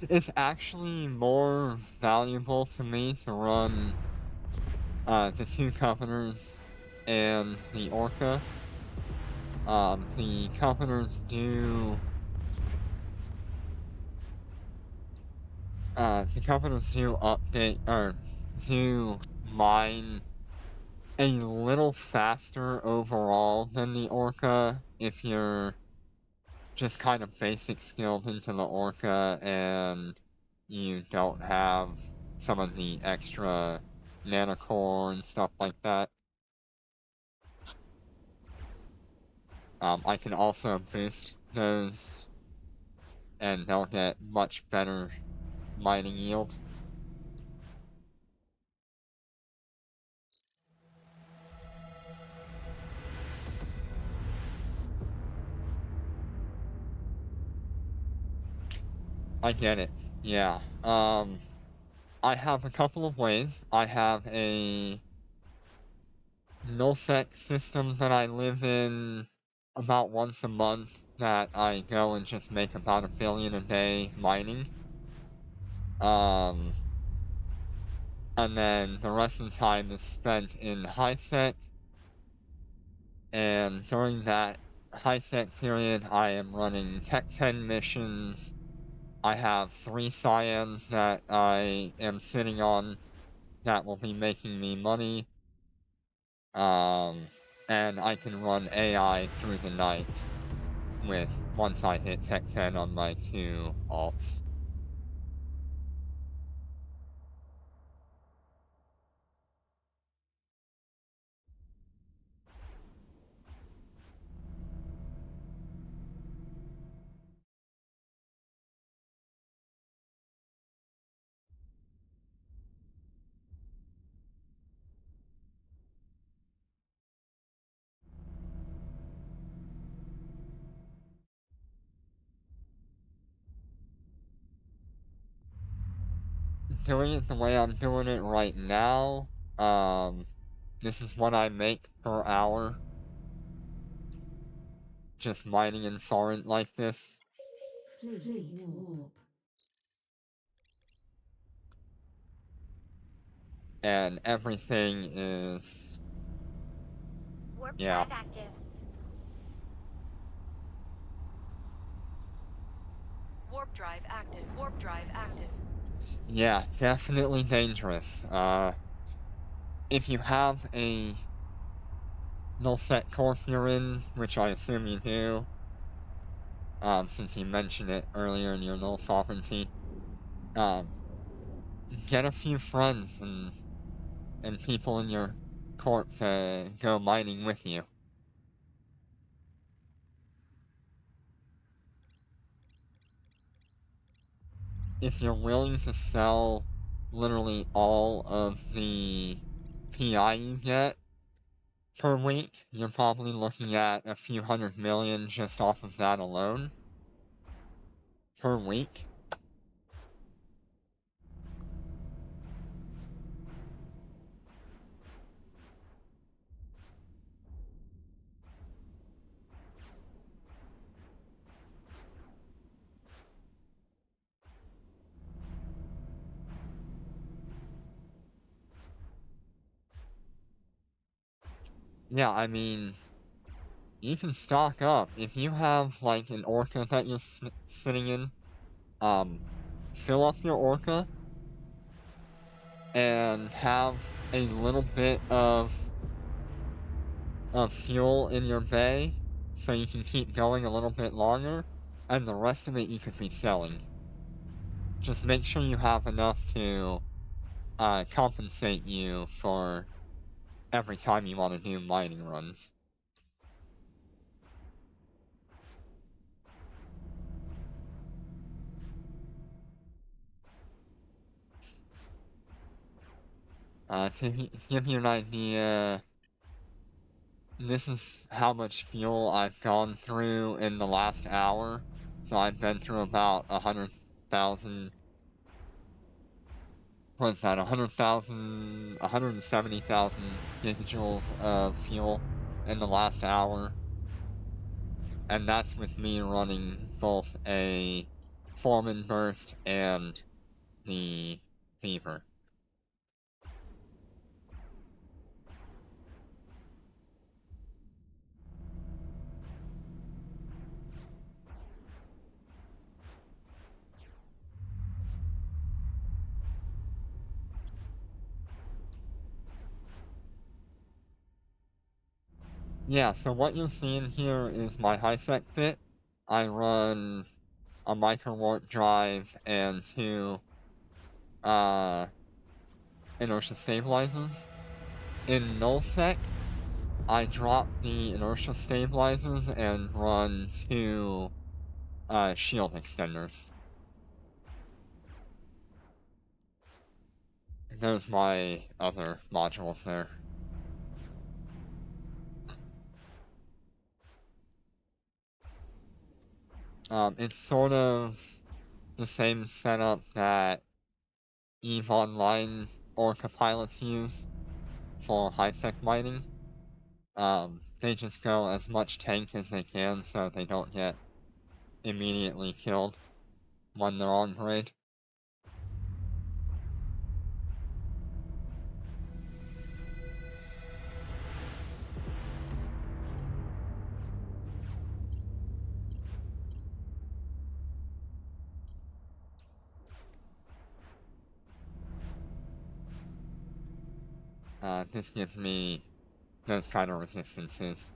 It's actually more valuable to me to run the two Covenors and the Orca. The Covenors do update, or do mine a little faster overall than the Orca if you're just kind of basic skilled into the Orca and you don't have some of the extra nanocore and stuff like that. I can also boost those and they'll get much better mining yield. I get it, yeah. I have a couple of ways. I have a nullsec system that I live in about once a month that I go and just make about $1 billion a day mining. And then the rest of the time is spent in HiSec. And during that HiSec period, I am running Tech 10 missions. I have 3 Cyans that I am sitting on that will be making me money. And I can run AI through the night once I hit Tech 10 on my 2 alts. Doing it the way I'm doing it right now, this is what I make per hour. Just mining in Torrent like this. Fleet warp. And everything is... Warp yeah. drive active. Warp drive active. Warp drive active. Yeah, definitely dangerous. If you have a nullsec core you're in, which I assume you do, since you mentioned it earlier in your null sovereignty, get a few friends and people in your corp to go mining with you. If you're willing to sell literally all of the PI you get per week, you're probably looking at a few $100 million just off of that alone per week. yeah, I mean, you can stock up. If you have, like, an orca that you're sitting in, fill up your orca and have a little bit of fuel in your bay so you can keep going a little bit longer, and the rest of it you could be selling. Just make sure you have enough to compensate you for every time you want to do mining runs. To give you an idea, this is how much fuel I've gone through in the last hour. So I've been through about 100,000. What's that? 100,000, 170,000 gigajoules of fuel in the last hour. And that's with me running both a Foreman burst and the Fever. Yeah, so what you're seeing here is my HiSec bit. I run a micro warp drive and two inertia stabilizers. In nullsec, I drop the inertia stabilizers and run two shield extenders. There's my other modules there. It's sort of the same setup that EVE Online Orca pilots use for HiSec mining. They just go as much tank as they can so they don't get immediately killed when they're on grid. This gives me those kind of resistances.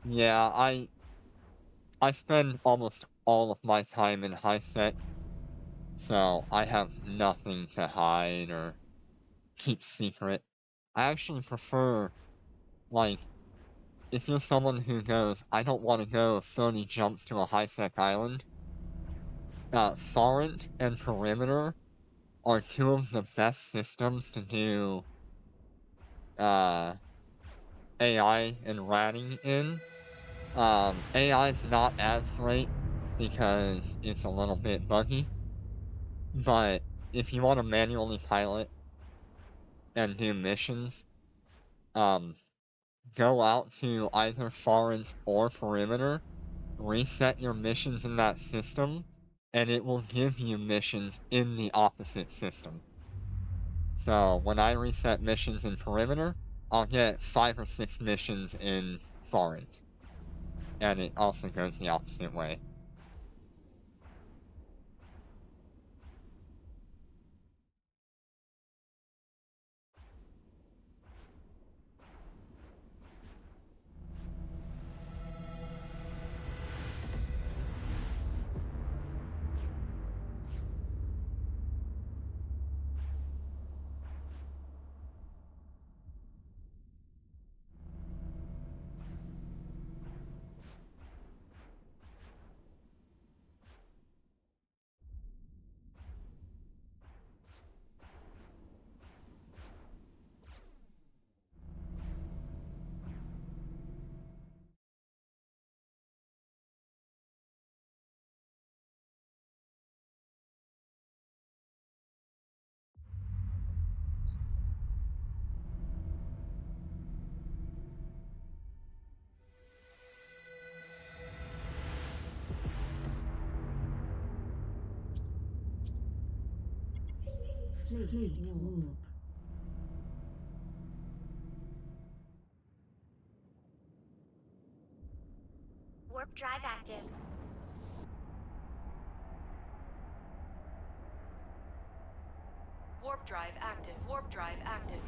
Yeah, I spend almost all of my time in HiSec, so I have nothing to hide or keep secret. I actually prefer, like, if you're someone who goes, I don't want to go 30 jumps to a HiSec island, Thorrent and Perimeter are two of the best systems to do AI and ratting in. AI's not as great because it's a little bit buggy, but if you want to manually pilot and do missions, go out to either Thorrent or Perimeter, reset your missions in that system, and it will give you missions in the opposite system. So when I reset missions in Perimeter, I'll get 5 or 6 missions in Thorrent. And it also goes the opposite way. Fleet warp. Warp drive active. Warp drive active. Warp drive active.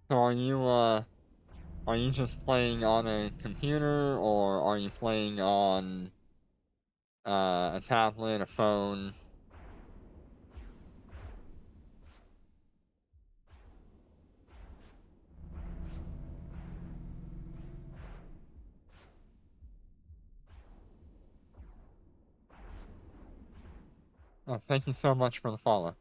So are you just playing on a computer, or are you playing on a tablet, a phone? Oh, thank you so much for the follow.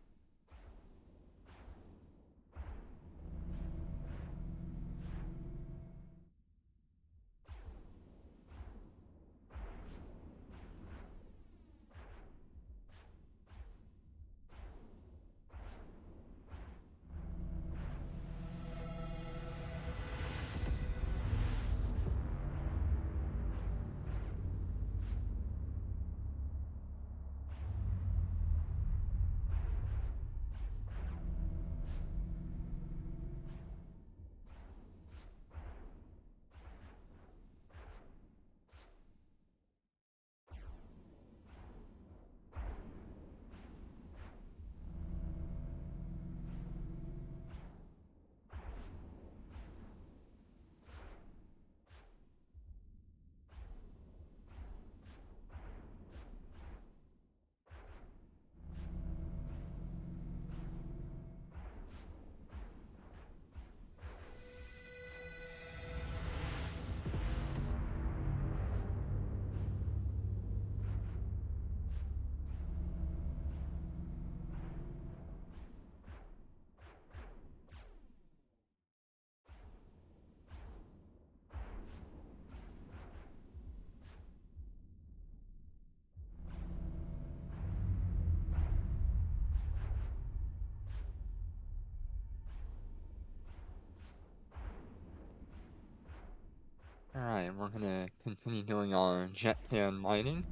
Alright, we're gonna continue doing our jet can mining.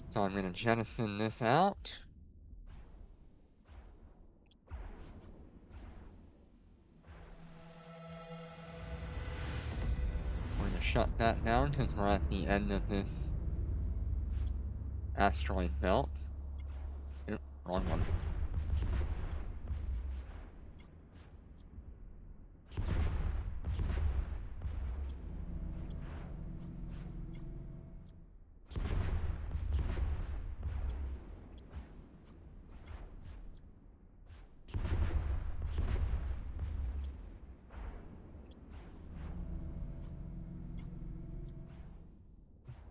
So I'm gonna jettison this out. We're gonna shut that down because we're at the end of this asteroid belt. Oop, wrong one.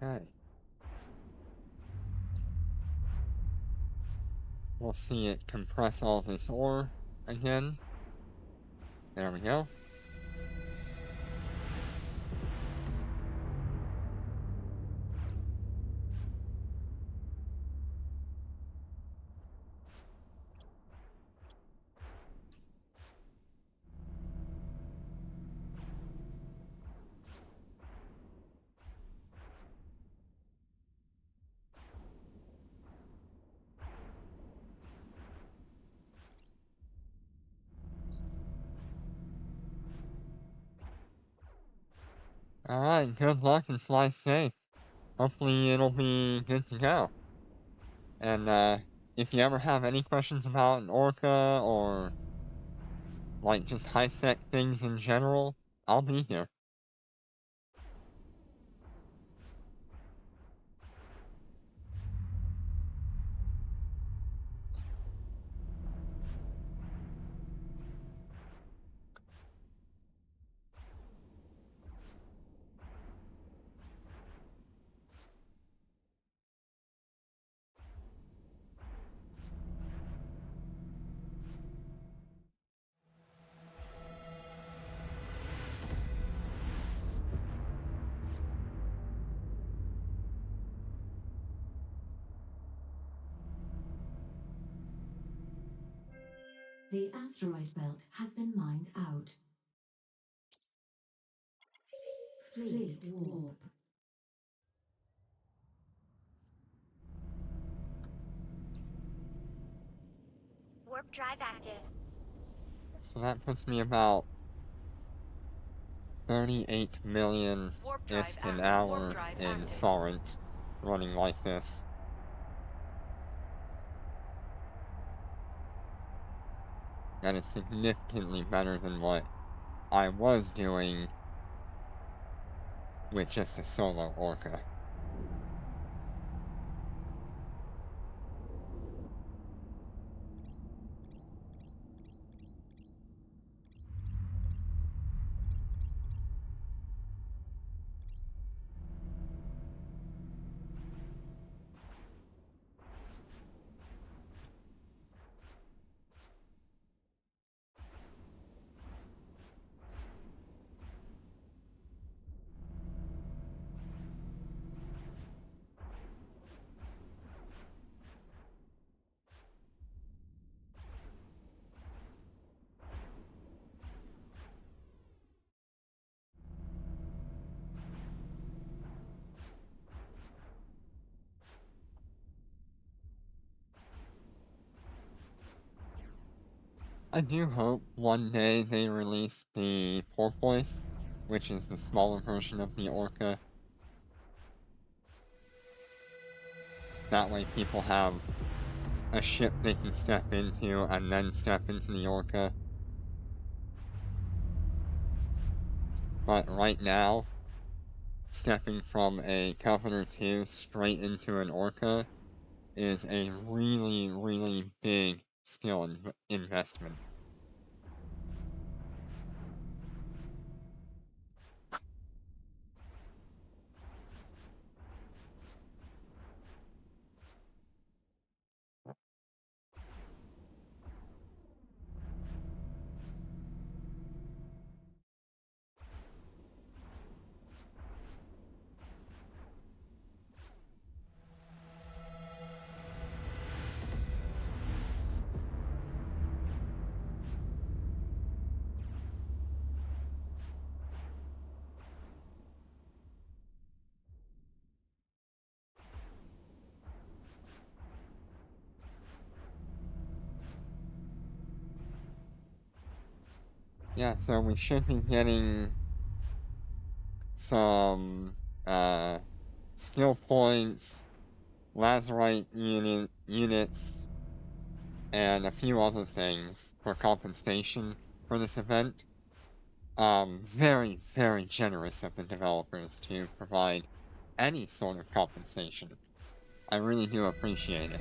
Okay. We'll see it compress all this ore again. There we go. Alright, good luck and fly safe. Hopefully it'll be good to go. And if you ever have any questions about an orca or like just high-sec things in general, I'll be here. The asteroid belt has been mined out. Fleet warp. Warp drive active. So that puts me about 38 million Warp drive ISK an active. Warp hour drive in active. Forint running like this. That is significantly better than what I was doing with just a solo Orca. I do hope one day they release the Porpoise, which is the smaller version of the Orca. That way people have a ship they can step into and then step into the Orca. But right now, stepping from a Covenant 2 straight into an Orca is a really, really big skill investment. Yeah, so we should be getting some skill points, Lazarite units, and a few other things for compensation for this event. Very, very generous of the developers to provide any sort of compensation. I really do appreciate it.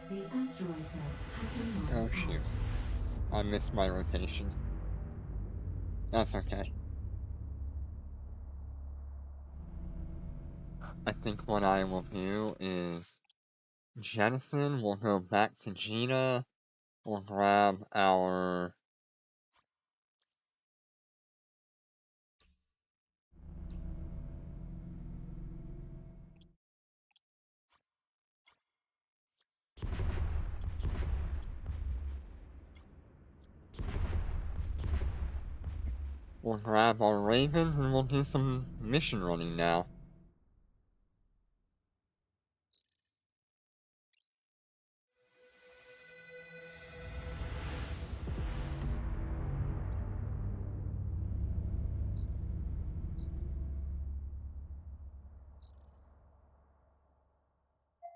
The asteroid belt has been mined Oh out. shoot. I missed my rotation. That's okay. I think what I will do is jettison, we'll go back to Gina, we'll grab our ravens and we'll do some mission running now.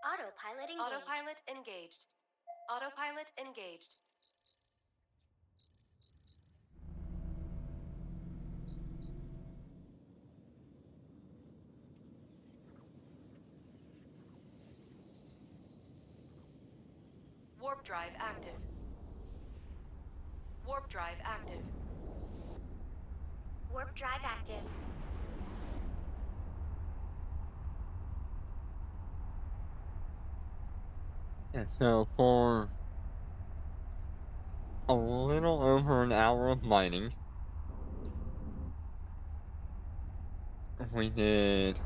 Autopilot engaged. Autopilot engaged. Autopilot engaged. Warp drive active. Warp drive active. Warp drive active. Yeah, so for a little over an hour of mining, we did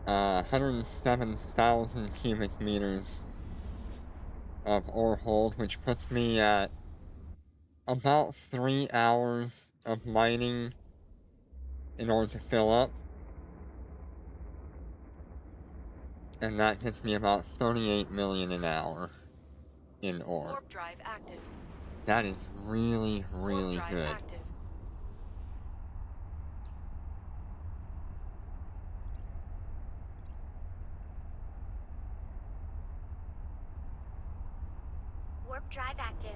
107,000 cubic meters of ore hold, which puts me at about 3 hours of mining in order to fill up. And that gets me about 38 million an hour in ore. Warp drive active. That is really, Warp really drive good. active. Warp drive active.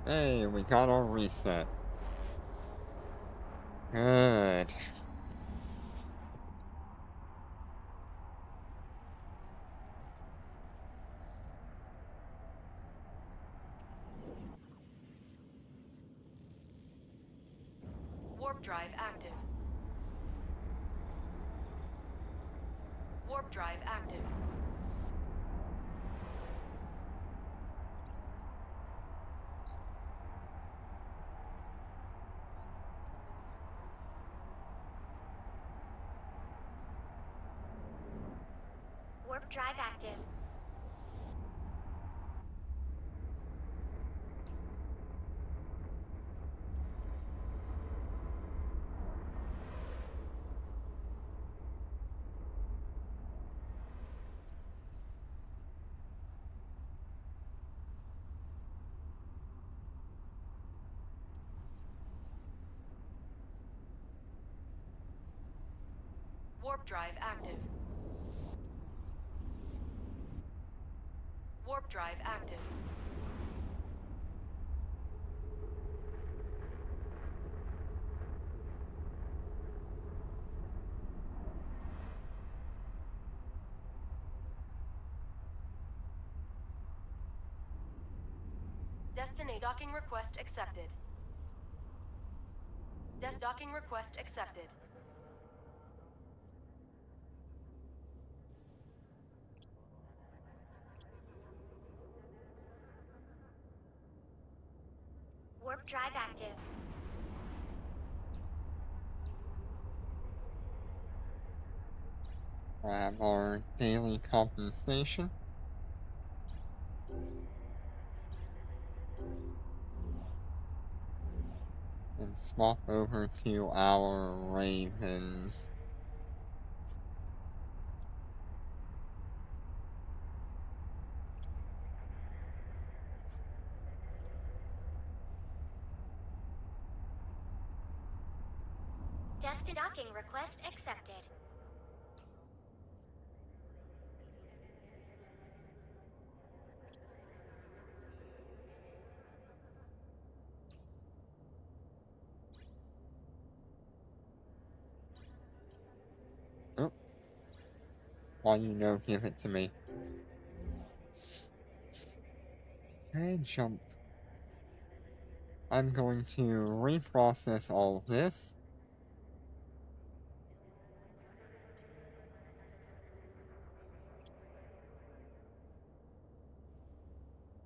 Hey, we got our reset. Good. Warp drive active. Warp drive active. Warp drive active. Warp drive active. Warp drive active. Docking request accepted. Docking request accepted. Warp drive active. Grab our daily compensation. And swap over to our Ravens. Docking request accepted. Oh. Why you no give it to me? Okay, jump. I'm going to reprocess all of this.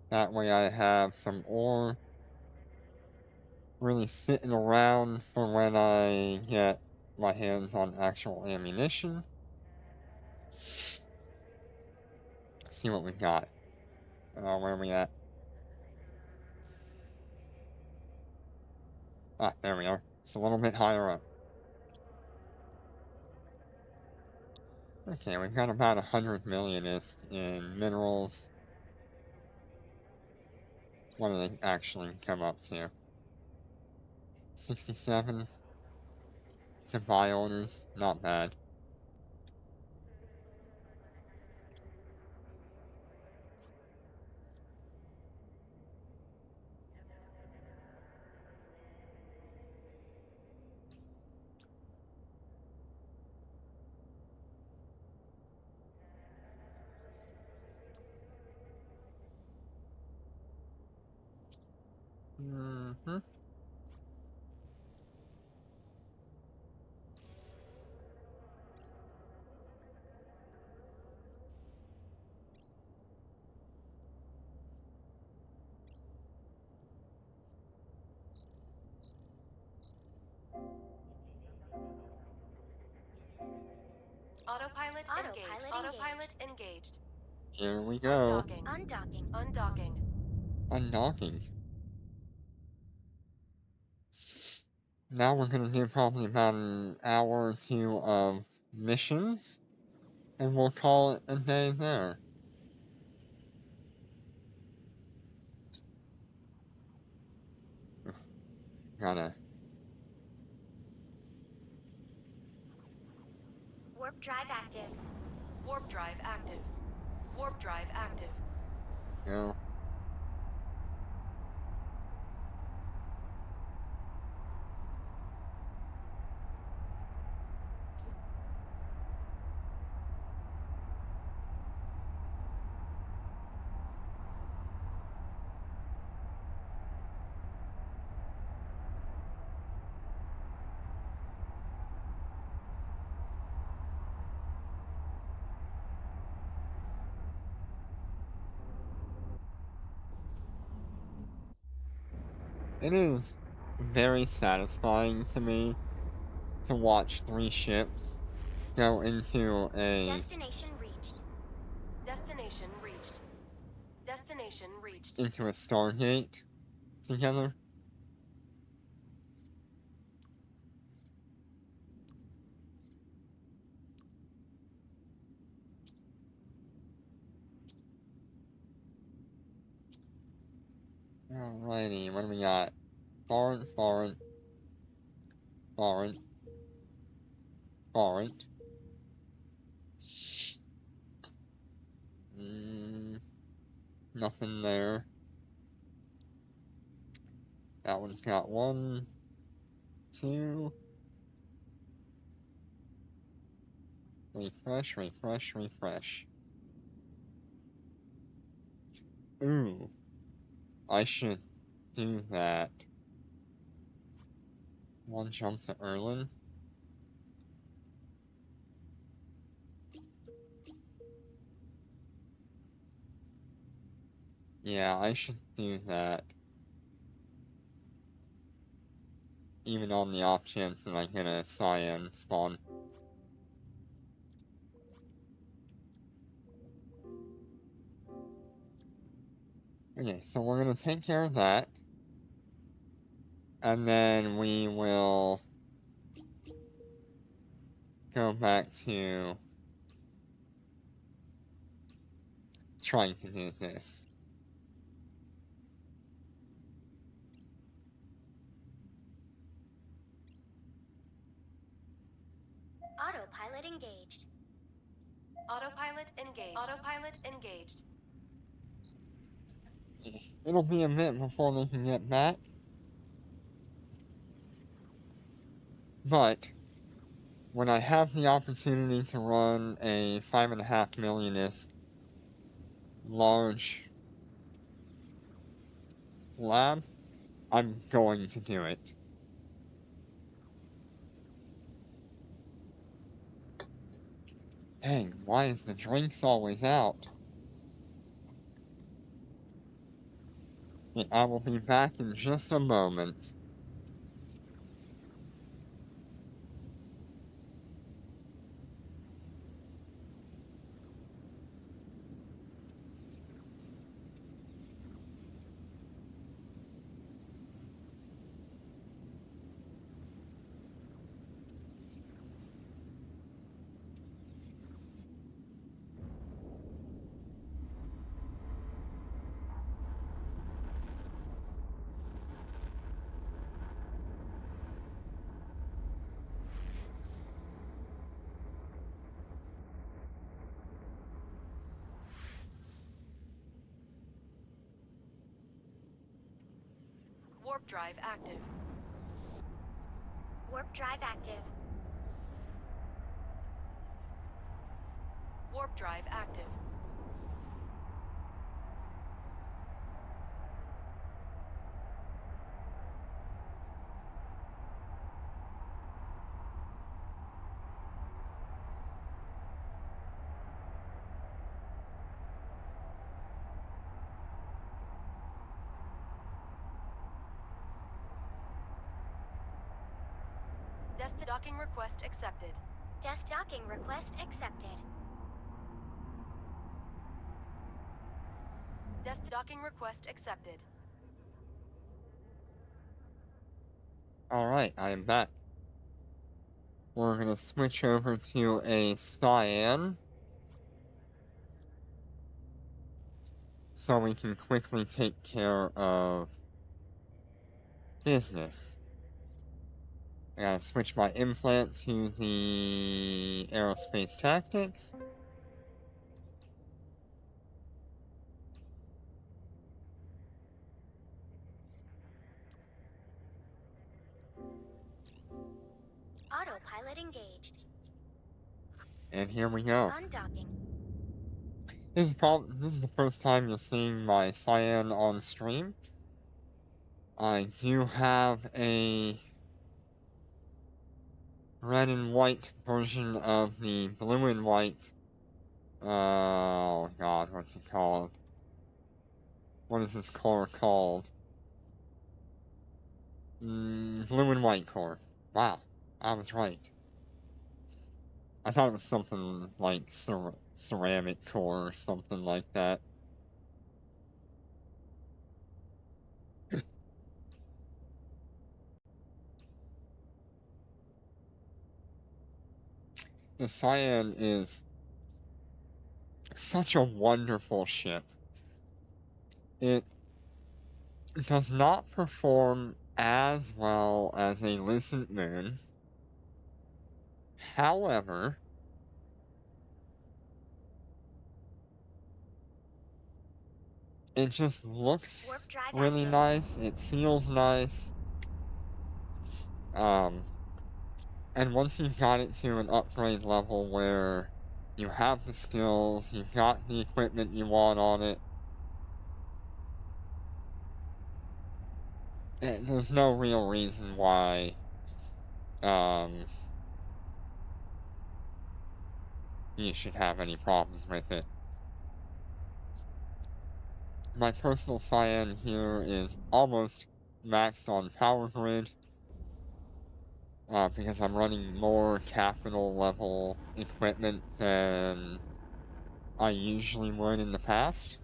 That way I have some ore really sitting around for when I get my hands on actual ammunition. Let's see what we got. Where are we at? Ah, there we are. It's a little bit higher up. Okay, we've got about 100 million-ish in minerals. What do they actually come up to? 67 to buy orders, not bad. Mm-hmm. Autopilot engaged. Autopilot Autopilot engaged. Here we go. Undocking. Undocking. Undocking. Undocking. Now we're gonna do probably about an hour or two of missions, and we'll call it a day there. Gotta. Warp drive active. Warp drive active. Warp drive active. Go. It is very satisfying to me to watch 3 ships go into a Destination reached. Destination reached. Destination reached. into a Stargate together. Alrighty, what do we got? Foreign, foreign, foreign, foreign. Nothing there. That one's got 1, 2. Refresh, refresh, refresh. Ooh, I should do that. One jump to Erlen. Yeah, I should do that. Even on the off chance that I get a cyan spawn. Okay, so we're gonna take care of that. And then we will go back to trying to do this. Autopilot engaged. Autopilot engaged. Autopilot engaged. It'll be a bit before they can get back. But when I have the opportunity to run a 5.5 millionist large lab, I'm going to do it. Dang, why is the drinks always out? Okay, I will be back in just a moment. Warp drive active. Warp drive active. Warp drive active. Docking request accepted. Desk docking request accepted. Docking request accepted. Alright, I am back. We're gonna switch over to a Cyan, so we can quickly take care of business. I gotta switch my implant to the Aerospace Tactics. Autopilot engaged. And here we go. Undocking. This is the first time you're seeing my Cyan on stream. I do have a red and white version of the blue and white. Oh god, what's it called? What is this core called? Blue and white core. Wow, I was right. I thought it was something like ceramic core or something like that. The Cyan is such a wonderful ship. It does not perform as well as a Lucent Moon. However, it just looks Warp drive really active. nice. It feels nice. And once you've got it to an upgrade level where you have the skills, you've got the equipment you want on it, there's no real reason why you should have any problems with it. My personal Cyan here is almost maxed on power grid, because I'm running more capital level equipment than I usually would in the past.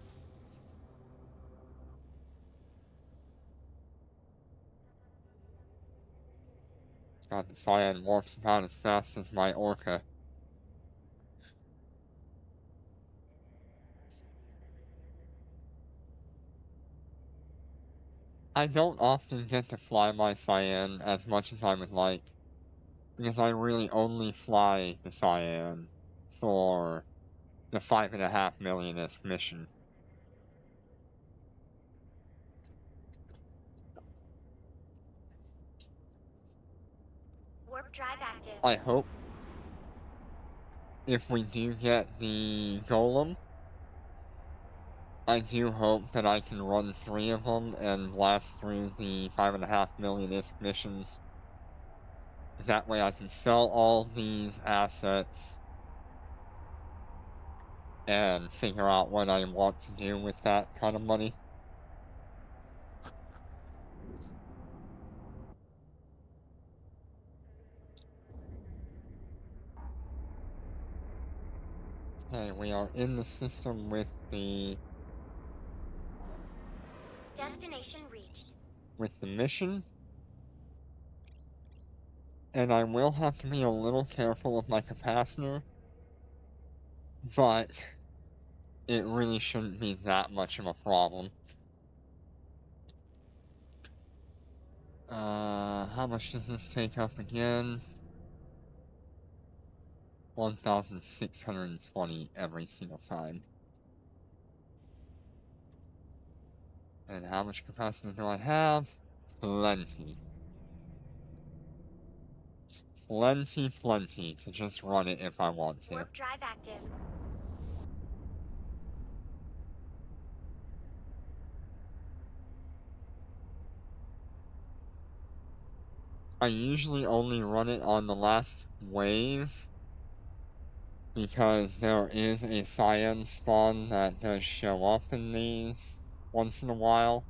God, the Cyan warps about as fast as my Orca. I don't often get to fly my Cyan as much as I would like, because I really only fly the Cyan for the 5.5 millionth mission. Warp drive active. I hope if we do get the Golem, I do hope that I can run 3 of them and blast through the 5.5 millionth missions. That way I can sell all these assets and figure out what I want to do with that kind of money. Okay, we are in the system with the Destination reached. mission. And I will have to be a little careful with my capacitor, but it really shouldn't be that much of a problem. How much does this take up again? 1,620 every single time. And how much capacity do I have? Plenty. Plenty to just run it if I want to. Warp drive active. I usually only run it on the last wave, because there is a Cyan spawn that does show up in these once in a while.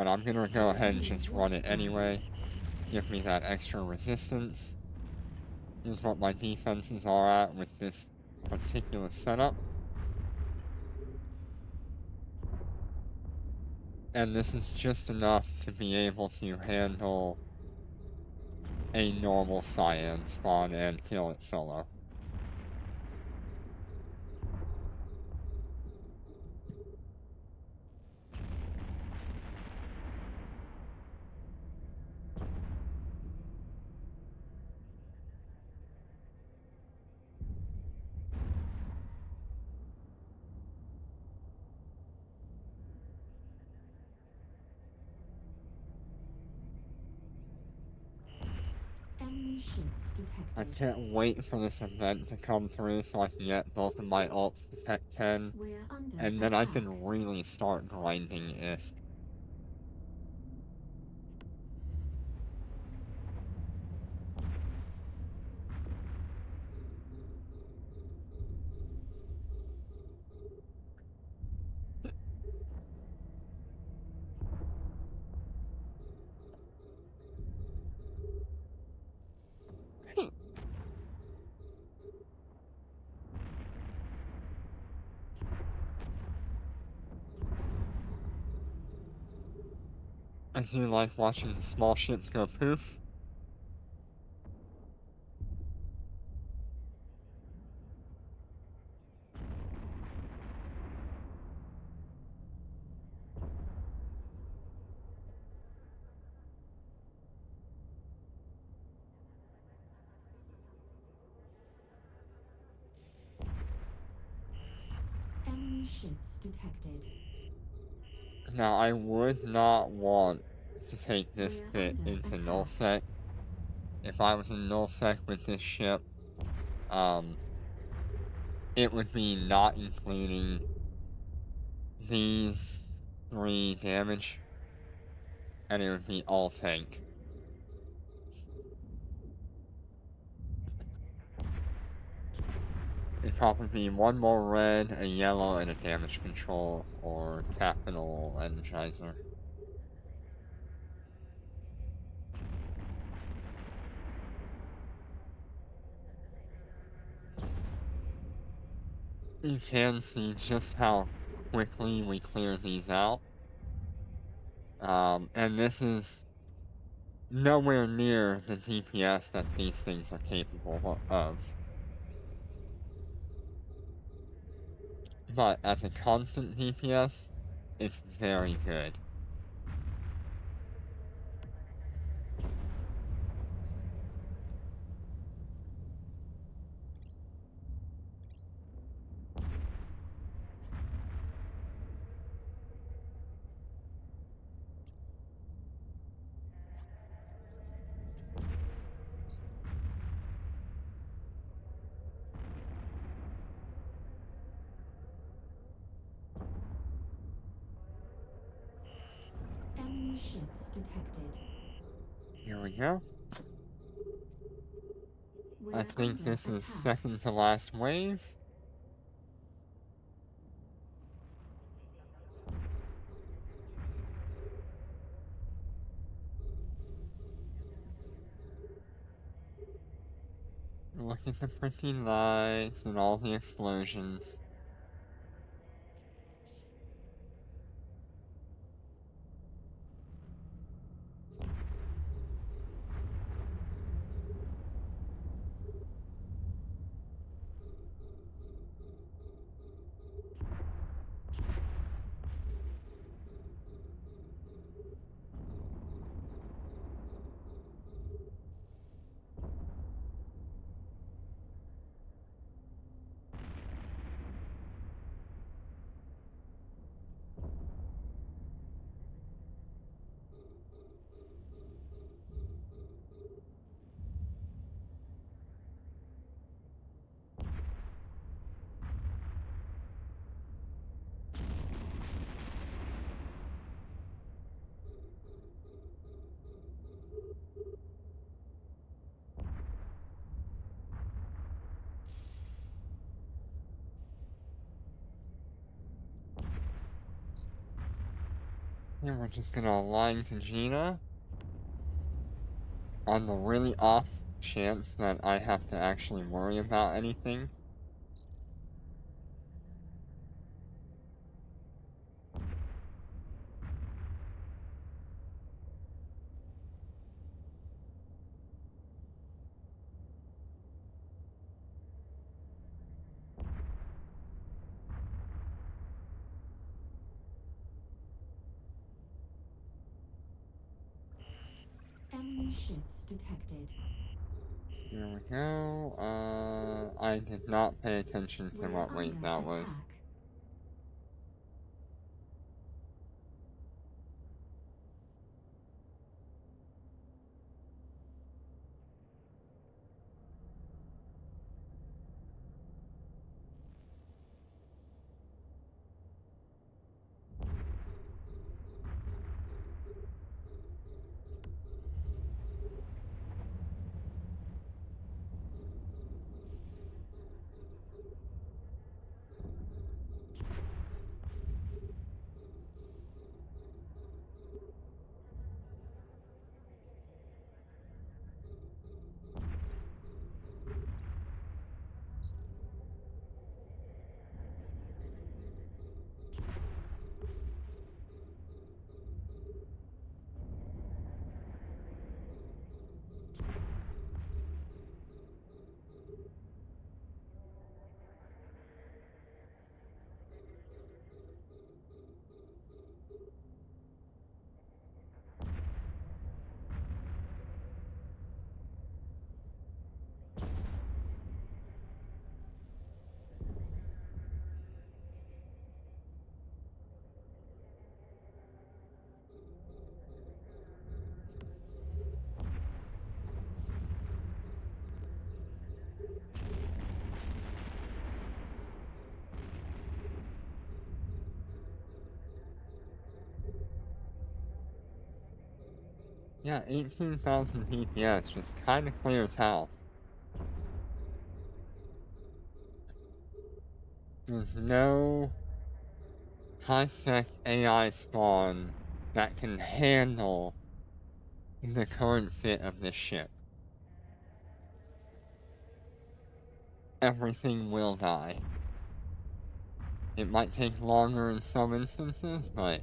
but I'm gonna go ahead and just run it anyway. Give me that extra resistance. Here's what my defenses are at with this particular setup. And this is just enough to be able to handle a normal Cyan spawn and kill it solo. Enemy ships detected. I can't wait for this event to come through so I can get both of my ults to Tech 10, We're under and then I attack. can really start grinding ISK. I do like watching the small ships go poof. Enemy ships detected. Now, I would not want to take this We're bit under into attack. nullsec. If I was in nullsec with this ship, it would be not including these 3 damage, and it would be all tank. It'd probably be 1 more red, a yellow, and a damage control, or capital energizer. You can see just how quickly we clear these out. And this is nowhere near the DPS that these things are capable of. But as a constant DPS, it's very good. Enemy ships detected. Here we go. We're I think under this is attack. second to last wave. Look at the pretty lights and all the explosions. And we're just gonna align to Gina. On the really off chance that I have to actually worry about anything. Enemy ships detected. Here we go. I did not pay attention to We're what weight under that was. attack. Yeah, 18,000 DPS just kinda clears health. There's no high-sec AI spawn that can handle the current fit of this ship. Everything will die. It might take longer in some instances, but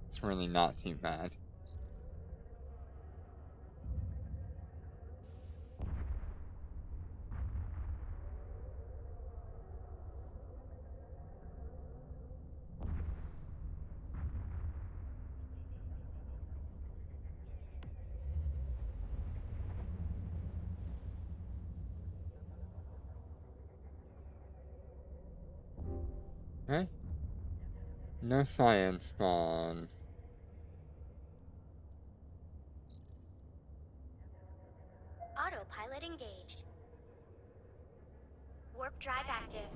it's really not too bad. Okay? No science spawn. Autopilot engaged. Warp drive active.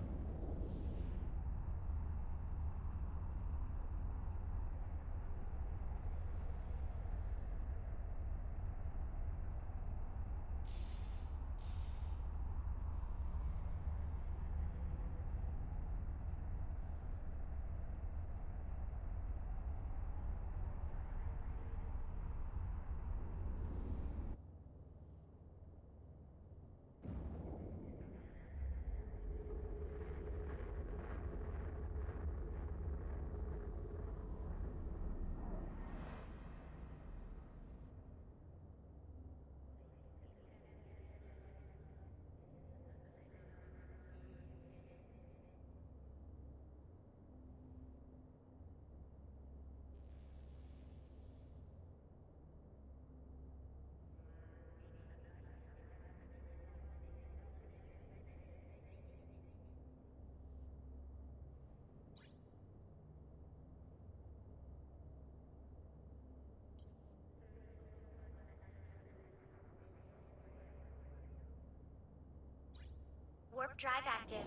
Warp drive active.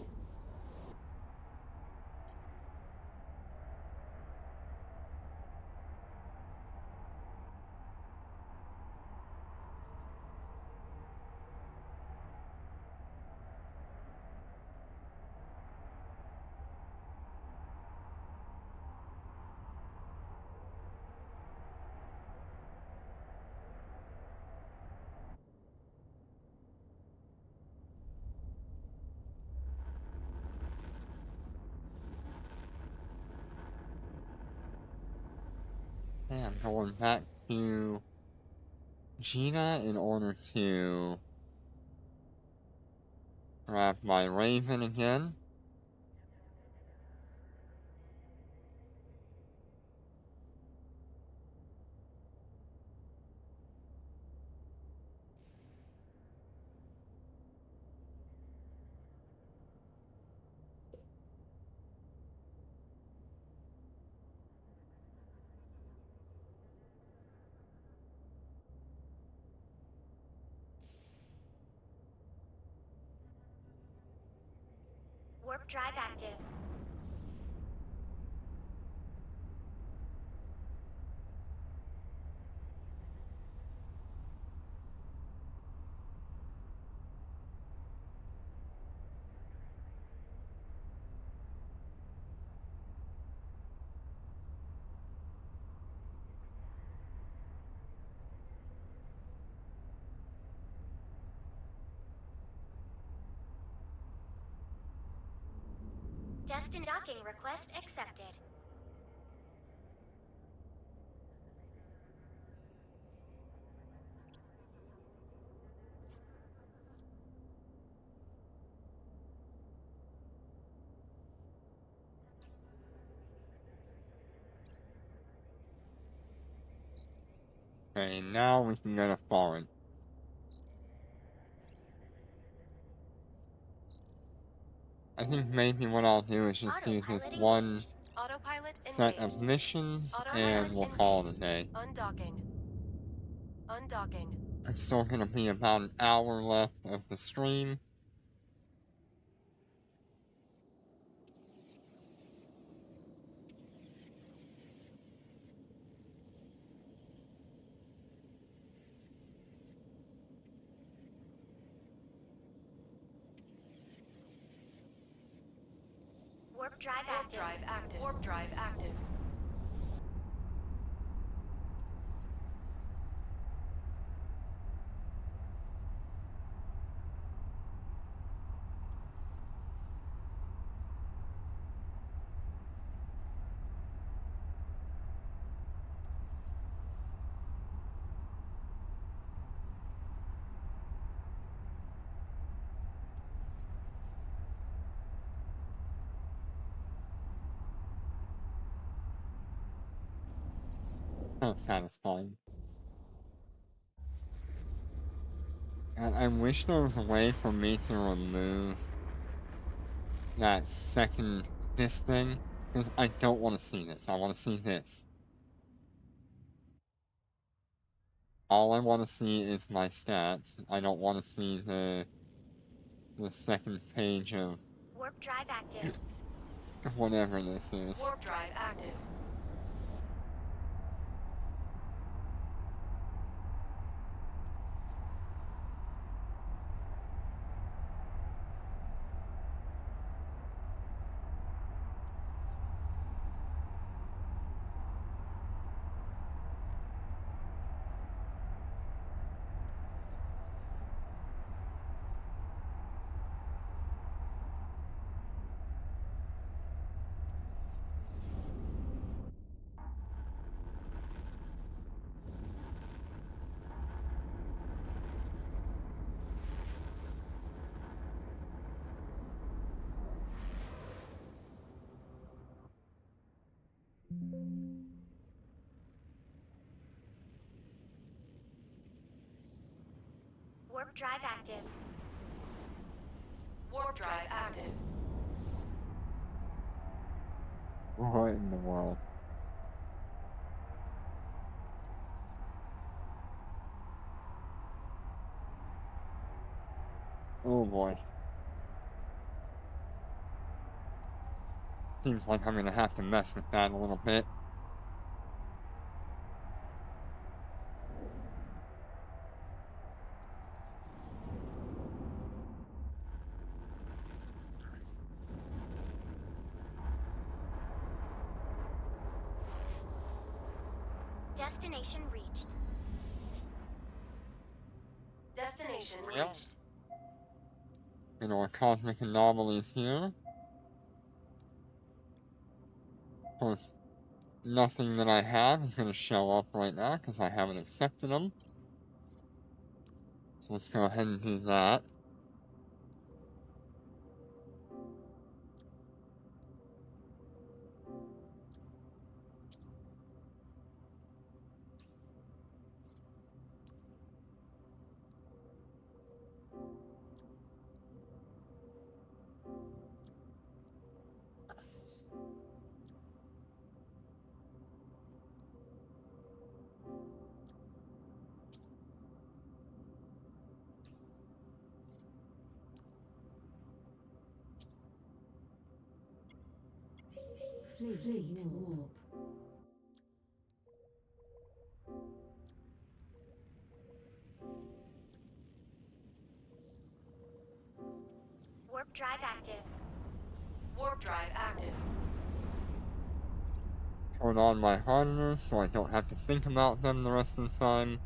Okay, I'm going back to Gina in order to grab my Raven again. Warp drive active. Destined docking request accepted. Okay, now we can go to foreign. I think maybe what I'll do is just do this Autopilot one engaged. Autopilot set of engaged. missions Autopilot and we'll call it a engaged. day. Undocking. Undocking. It's still gonna be about an hour left of the stream. Warp drive Warp active. drive active. Warp drive active. Kind of satisfying. And I wish there was a way for me to remove that this thing, because I don't want to see this. I want to see this. All I want to see is my stats. I don't want to see the second page of Warp drive active. whatever this is. Warp drive active. Warp drive active. Warp drive active. What in the world? Oh boy. Seems like I'm gonna have to mess with that a little bit. Destination reached. Destination Yep. reached. And our cosmic anomalies here. Of course, nothing that I have is going to show up right now because I haven't accepted them. So let's go ahead and do that. Fleet warp. Warp drive active. Warp drive active. Turn on my hardeners so I don't have to think about them the rest of the time.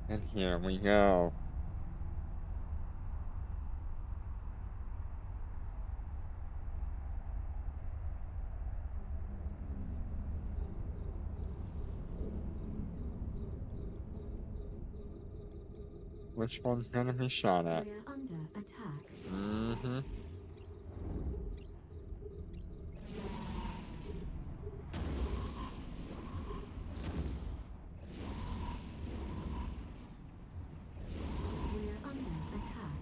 And here we go. Which one's gonna be shot at? We're under attack. Mm-hmm. We're under attack.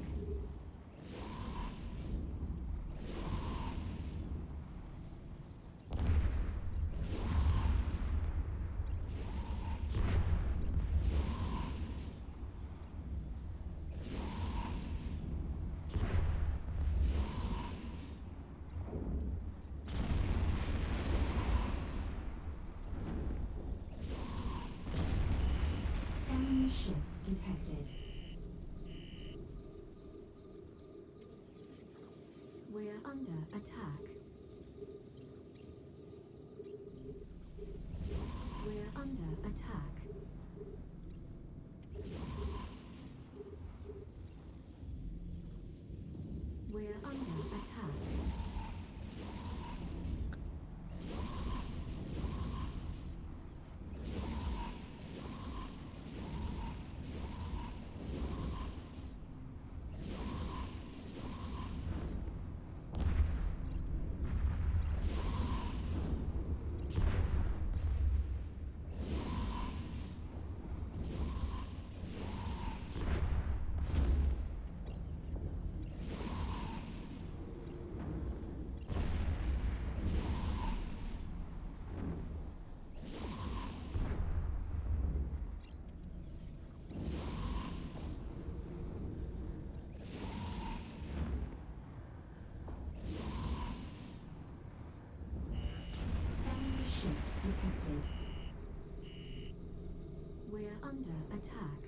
Enemy ships detected. We're under attack. We're under attack. We're under attack. Enemy ships detected. We're under attack.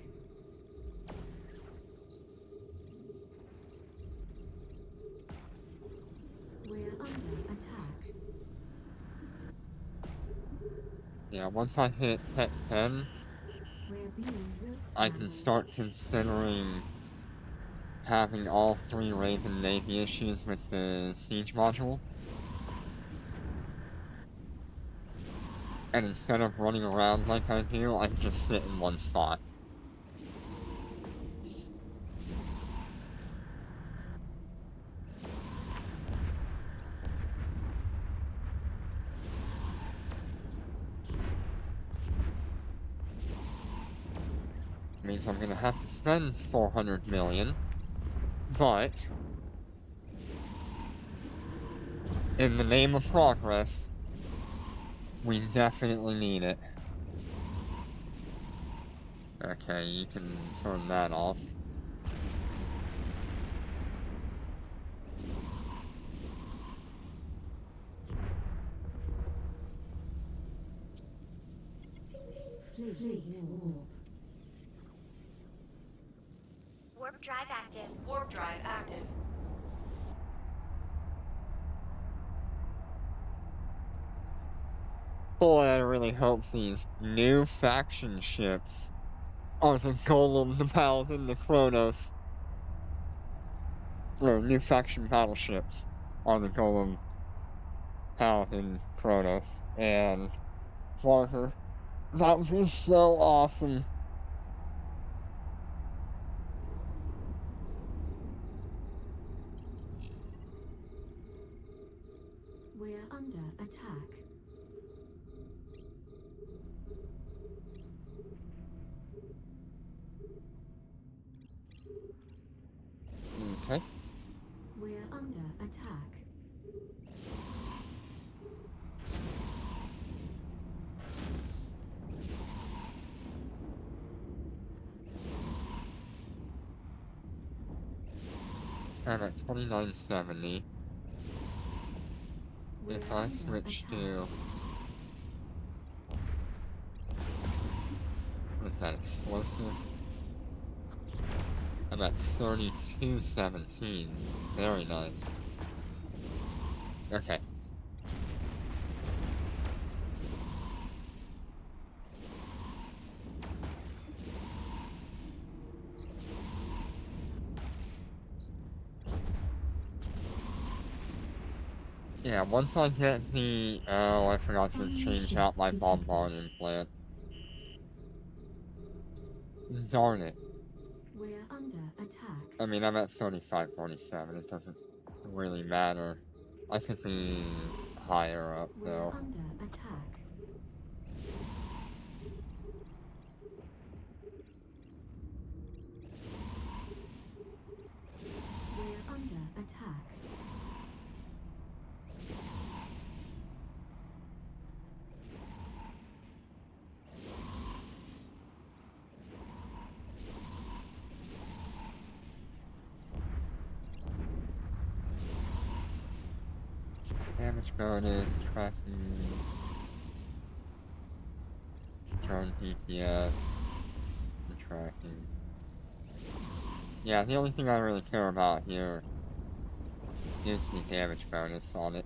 We're under attack. Yeah, once I hit Pet 10, We're being warp I can scrambled. start considering having all 3 Raven Navy issues with the siege module. And instead of running around like I do, I can just sit in one spot. Means I'm gonna have to spend 400 million, but in the name of progress, we definitely need it. Okay, you can turn that off. Fleet warp. Warp drive active. Warp drive active. Boy, I really hope these new faction ships are the Golem, the Paladin, the Kronos. Or new faction battleships are the Golem, Paladin, Kronos, and Varker. That would be so awesome. We're under attack. Okay. We're under attack. I'm at 2970. We're If I under switch attack. to... What's that, explosive? I'm at 3217. Very nice. Okay. Yeah, once I get the... Oh, I forgot to Enemy change out ships my detected. bombarding plant. Darn it. We're under attack. I mean, I'm at 3547. It doesn't really matter. I could be higher up, We're though. under attack. We're under attack. Damage bonus, tracking... Drone DPS... and tracking... Yeah, the only thing I really care about here is the damage bonus on it.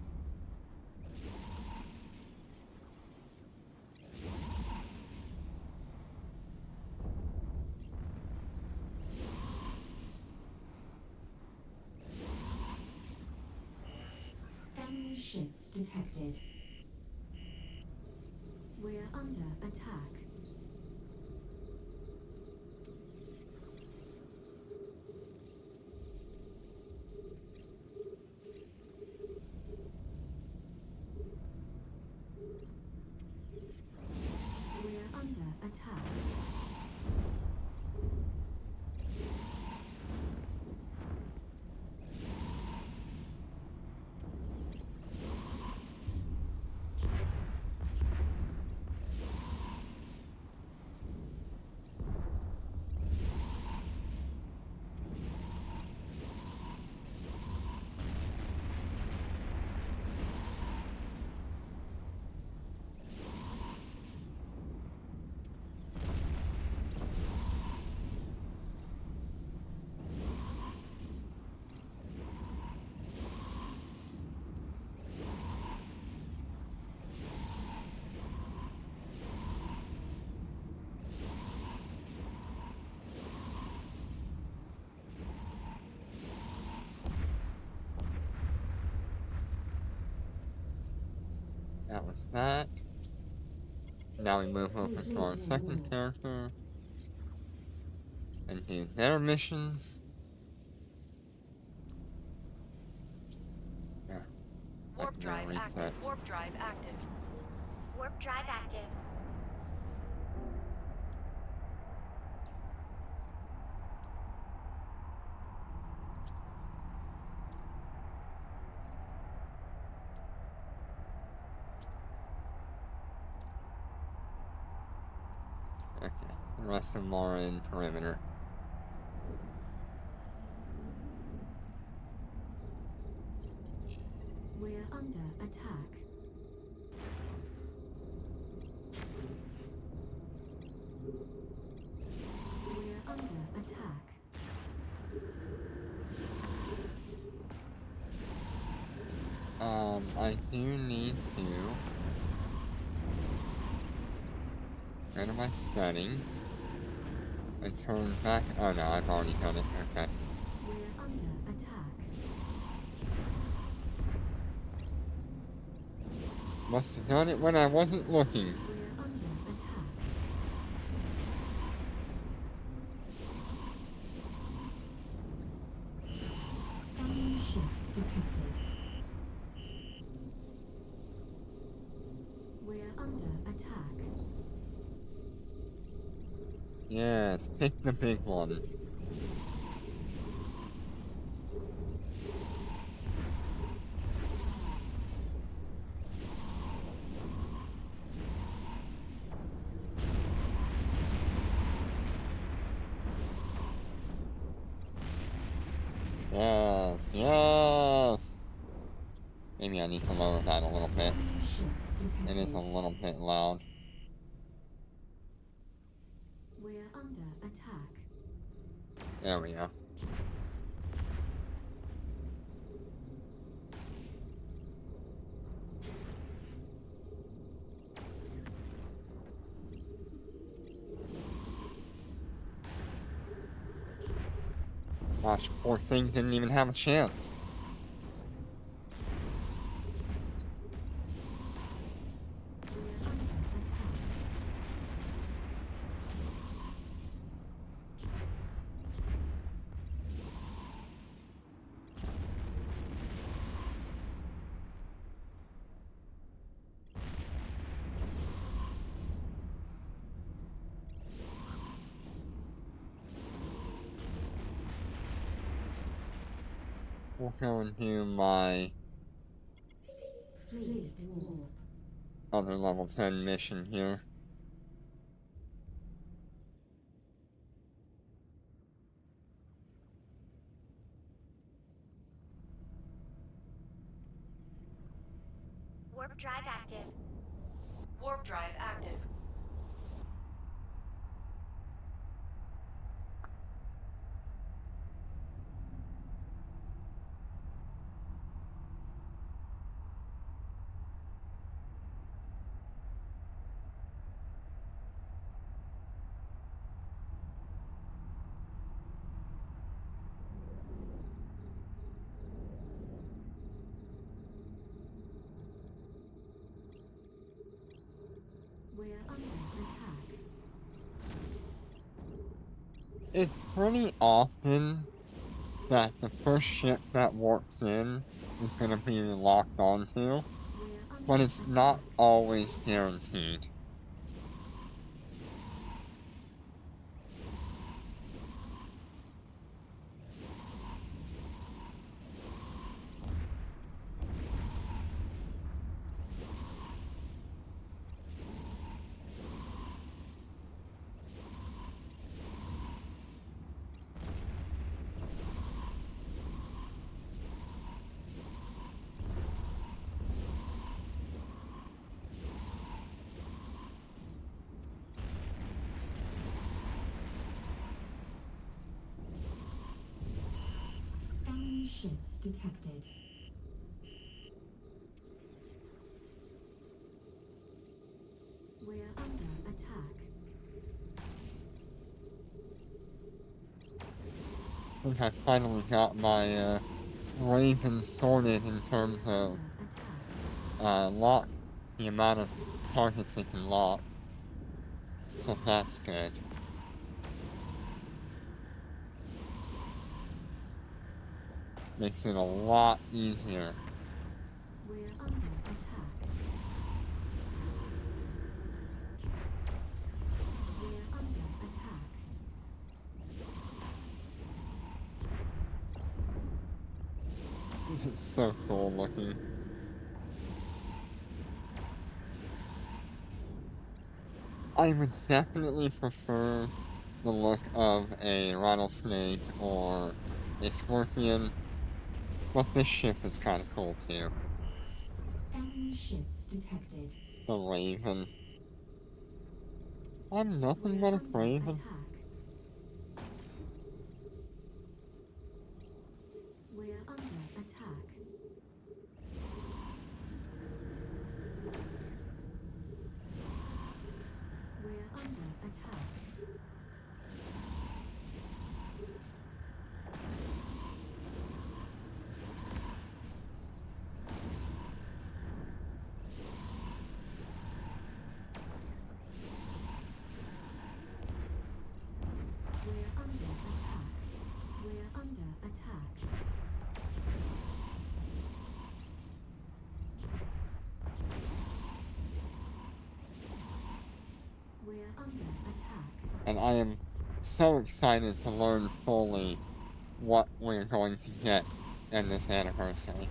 Enemy ships detected. We're under attack. We're under attack. That was that. Now we move over to our second character and do their missions. Yeah, I Warp can drive now reset. active. Warp drive active. Warp drive active. Okay, the rest of them are in perimeter. We're under attack. We're under attack. I do need to go to my settings. and turn back. Oh no, I've already done it. Okay. We're under attack. Must have done it when I wasn't looking. We're under attack. Enemy ships detected. We're under attack. Yes, pick the big one. Yes, yes! Maybe I need to lower that a little bit. Enemy ships detected. It is a little bit loud. We're under attack. There we go. Gosh, poor thing didn't even have a chance. We're under attack. We'll go and do my Fleet warp. other level 10 mission here. Warp drive active. Warp drive active. We're under attack. It's pretty often that the first ship that warps in is going to be locked onto, We're under but it's not attack. always guaranteed. Enemy ships detected. We're under attack. I think I finally got my Raven sorted in terms of Under attack. lock, the amount of targets it can lock. So that's good. Makes it a lot easier. We're under attack. We're under attack. It's so cool looking. I would definitely prefer the look of a rattlesnake or a scorpion, but this ship is kind of cool too. Enemy ships detected. The Raven. I'm nothing We're but a under Raven. attack. We're under attack. We're under attack. under attack. And I am so excited to learn fully what we're going to get in this anniversary.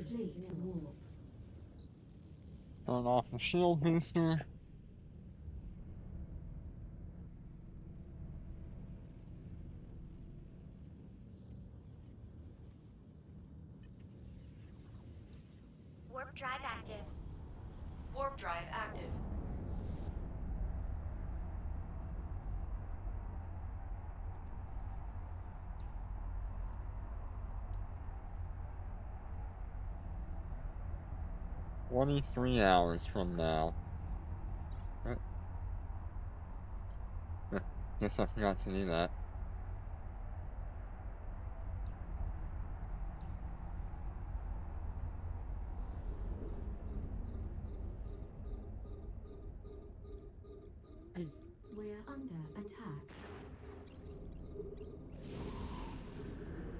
Fleet warp. Turn off the shield booster. Warp drive active. Warp drive active. "23 hours from now." Guess I forgot to do that. We're under attack.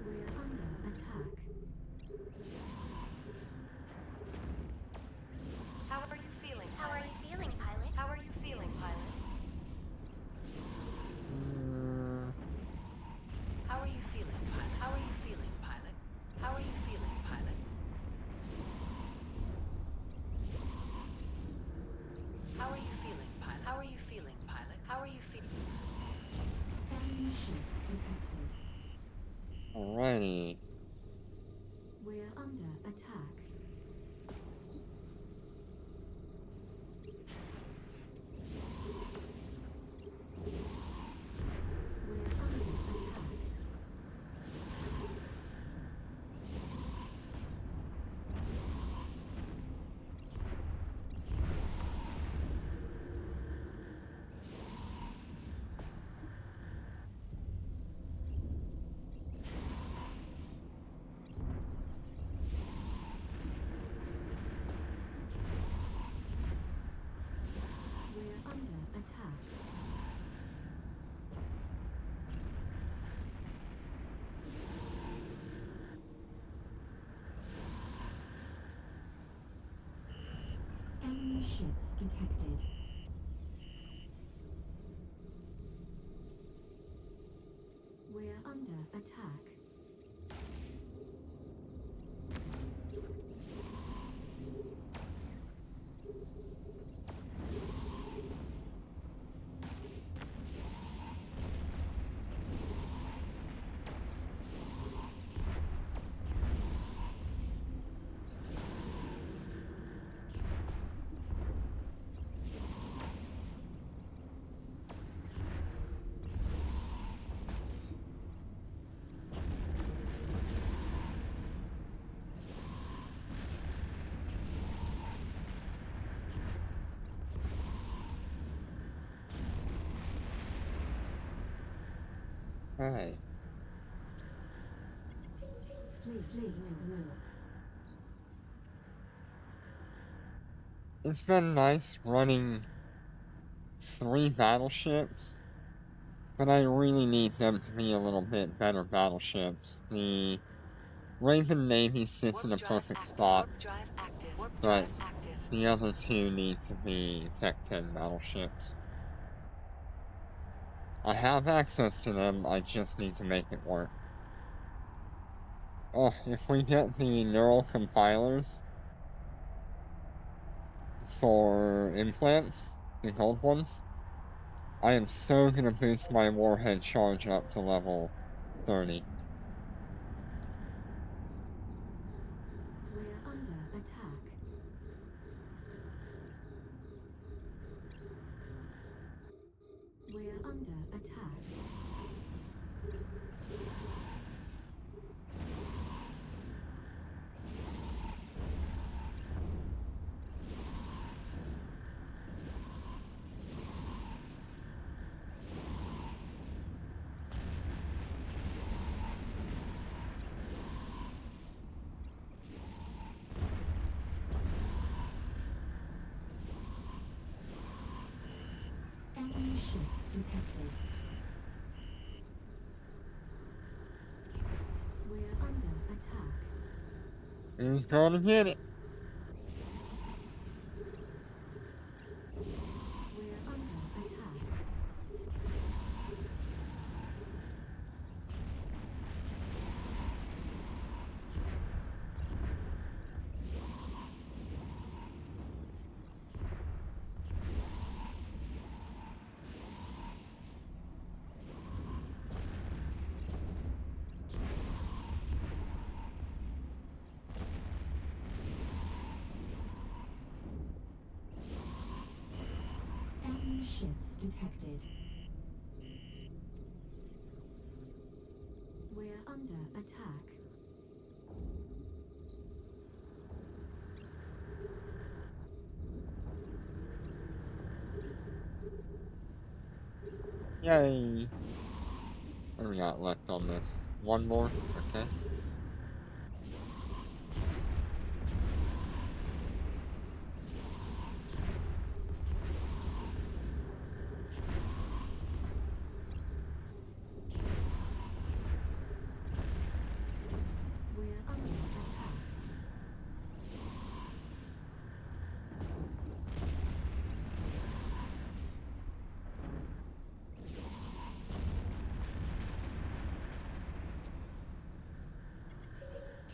We're under attack. How are you feeling, How are pilot? you feeling, pilot? How are you feeling, pilot? How are you feeling, pilot? How are you feeling, pilot? How are you feeling, pilot? How are you feeling, pilot? How are you feeling, pilot? How are you feeling? Enemy ships detected. Alrighty. We're under attack. We're under attack. We're under attack. Enemy ships detected. We're under attack. Hi. Fleet warp. It's been nice running 3 battleships, but I really need them to be a little bit better battleships. The Raven Navy sits in a Warp drive perfect active. spot, Warp drive active. Warp but drive active. the other 2 need to be Tech 10 battleships. I have access to them, I just need to make it work. Oh, if we get the neural compilers for implants, the gold ones, I am so gonna boost my warhead charge up to level 30. We're under attack. We're under attack. ships detected. We're under attack. Who's gonna get it? We're under attack. Enemy ships detected. We're under attack. Yay! What do we got left on this? One more? Okay. We're under attack.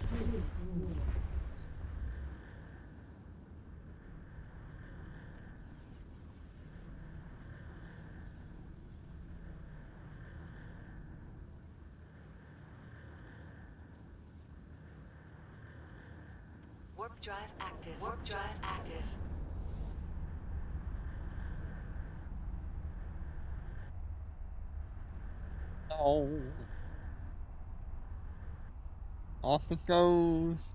Fleet war. Warp drive active. Warp drive active. Oh. Off it goes.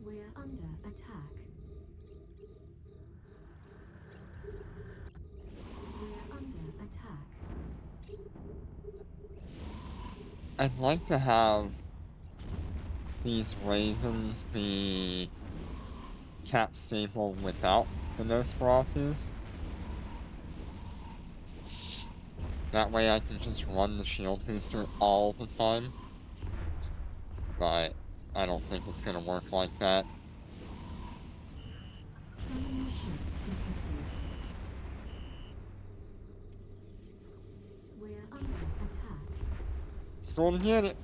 We're under attack. We're under attack. I'd like to have these ravens be cap stable without the Nosferatus. That way I can just run the shield booster all the time. But I don't think it's gonna work like that. Enemy ships detected. We're under attack. Just gonna get it.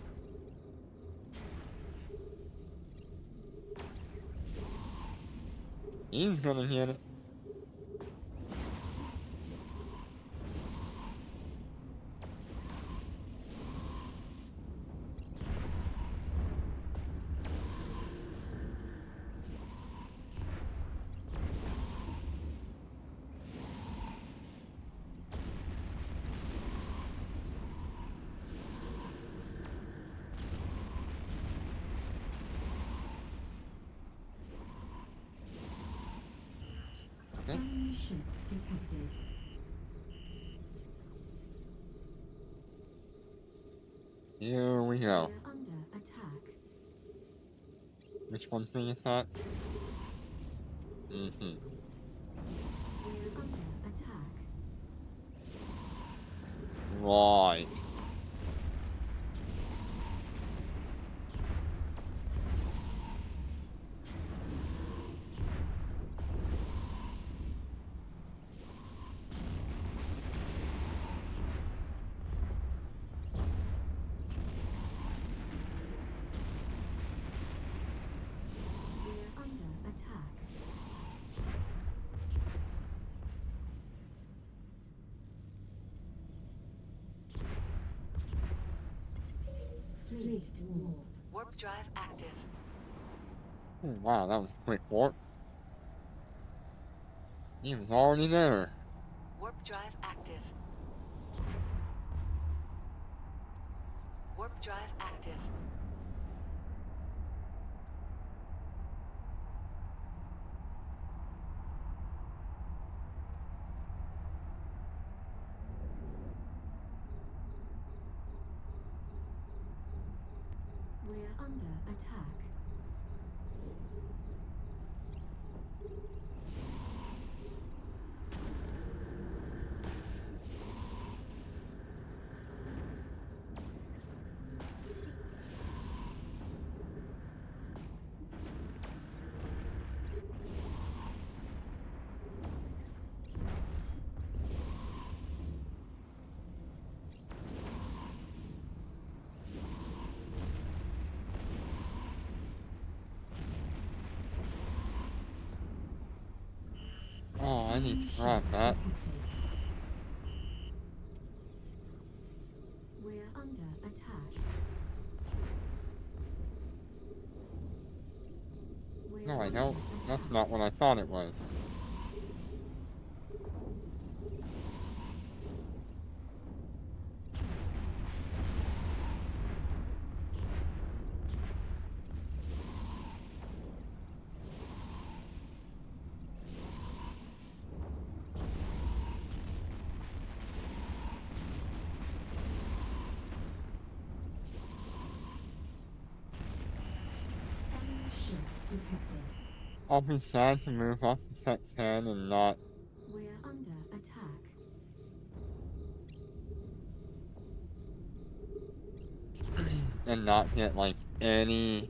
He's gonna get it. Enemy ships detected. Here we go. We're under attack. Which one's being attacked? We're under attack. Right. We're under attack. Fleet war. Warp drive active. Oh, wow, that was a quick warp. He was already there. Warp drive active. Warp drive active. under attack. Oh, I need Enemy to grab ships that. detected. We're under attack. We're No, I under don't. That's attack. not what I thought it was. Enemy ships detected. I'll be sad to move up to Tech 10 and not We're under attack. get like any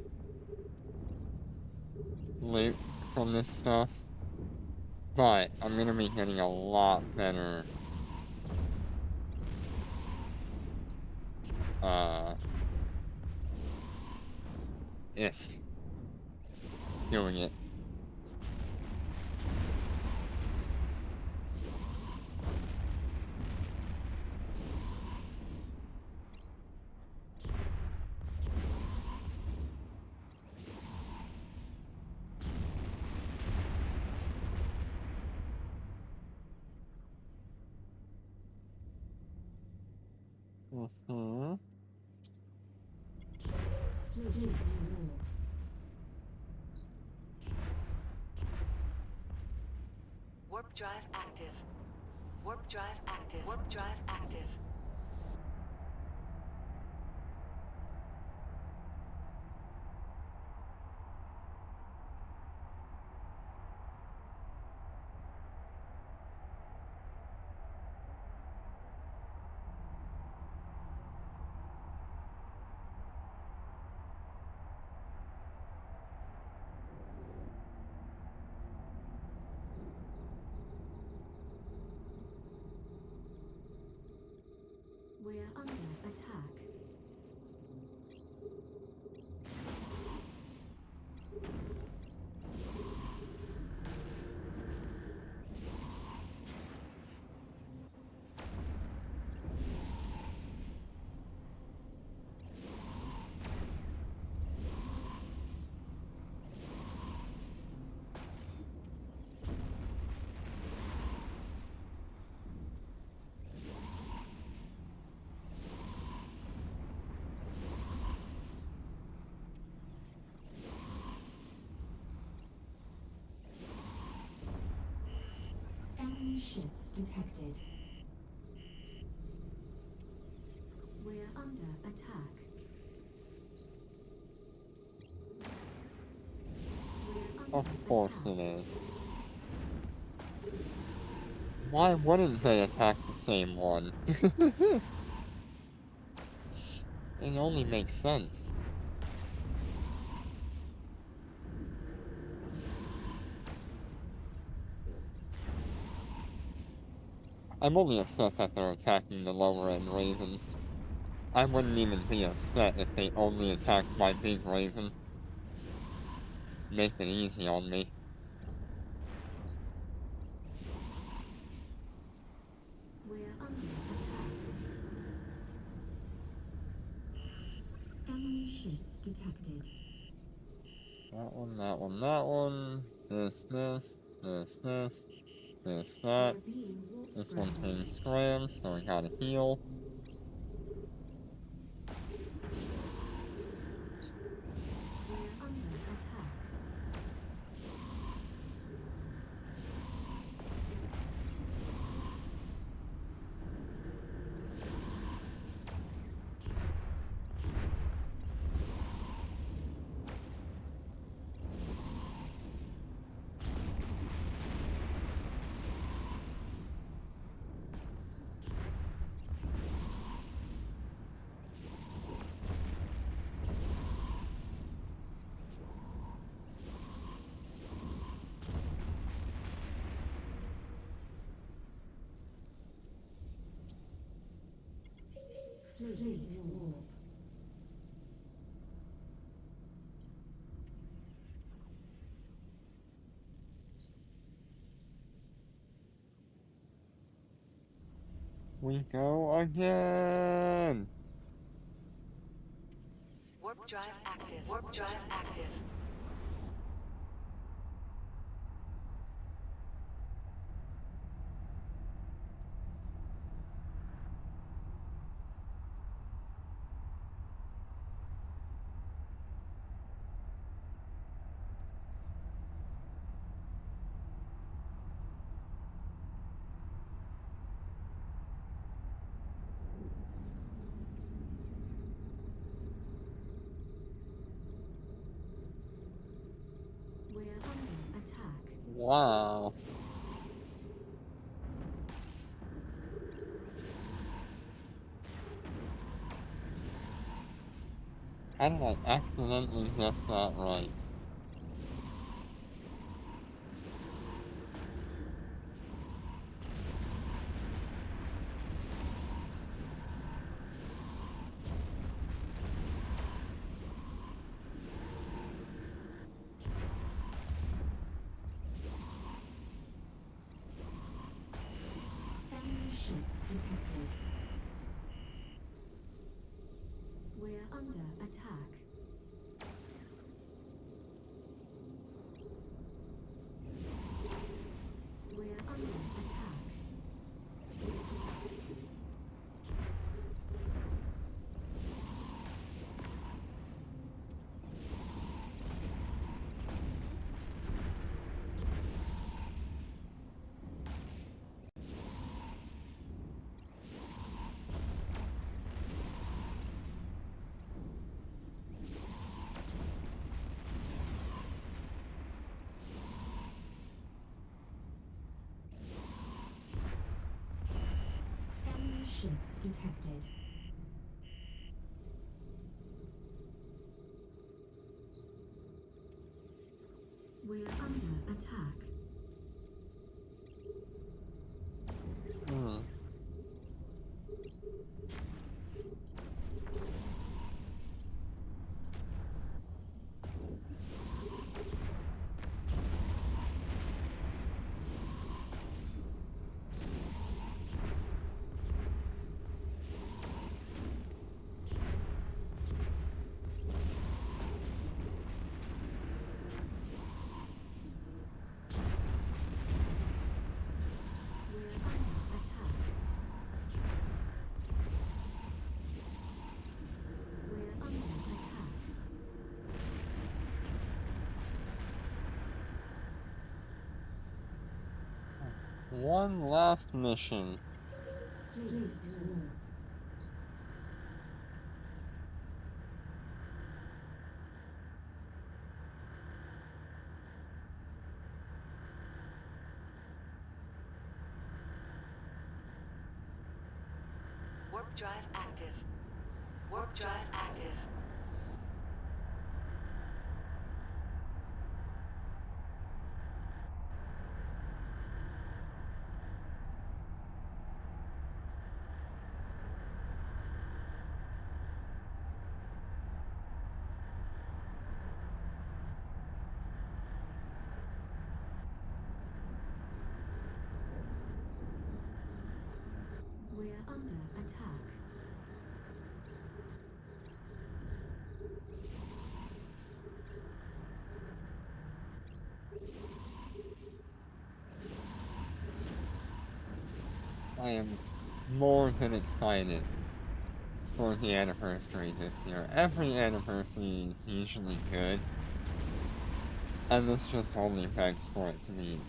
loot from this stuff. But I'm gonna be getting a lot better ISK doing it. Mm-hmm. Fleet war. Warp drive active. Warp drive active. Warp drive active. We're under attack. Enemy ships detected. We're under attack. We're Of under course attack. it is. Why wouldn't they attack the same one? It only makes sense. I'm only upset that they're attacking the lower end ravens. I wouldn't even be upset if they only attacked my big raven. Make it easy on me. We're under attack. Enemy ships detected. That one, that one, that one. This, this, this, this, this, that. We're being warp This one's scrambled. being scrammed, so we gotta heal. We're under attack. Fleet warp. We go again! Warp drive active. Warp drive active. We're under attack. Wow. How did I accidentally guess that right? Enemy ships detected. We're under attack. We're under attack. Enemy ships detected. We're under attack. Hmm. We're under attack. We're under attack. One last mission. Fleet warp. Warp drive active. Warp drive active. We're under attack. I am more than excited for the anniversary this year. Every anniversary is usually good, and this just only begs for it to be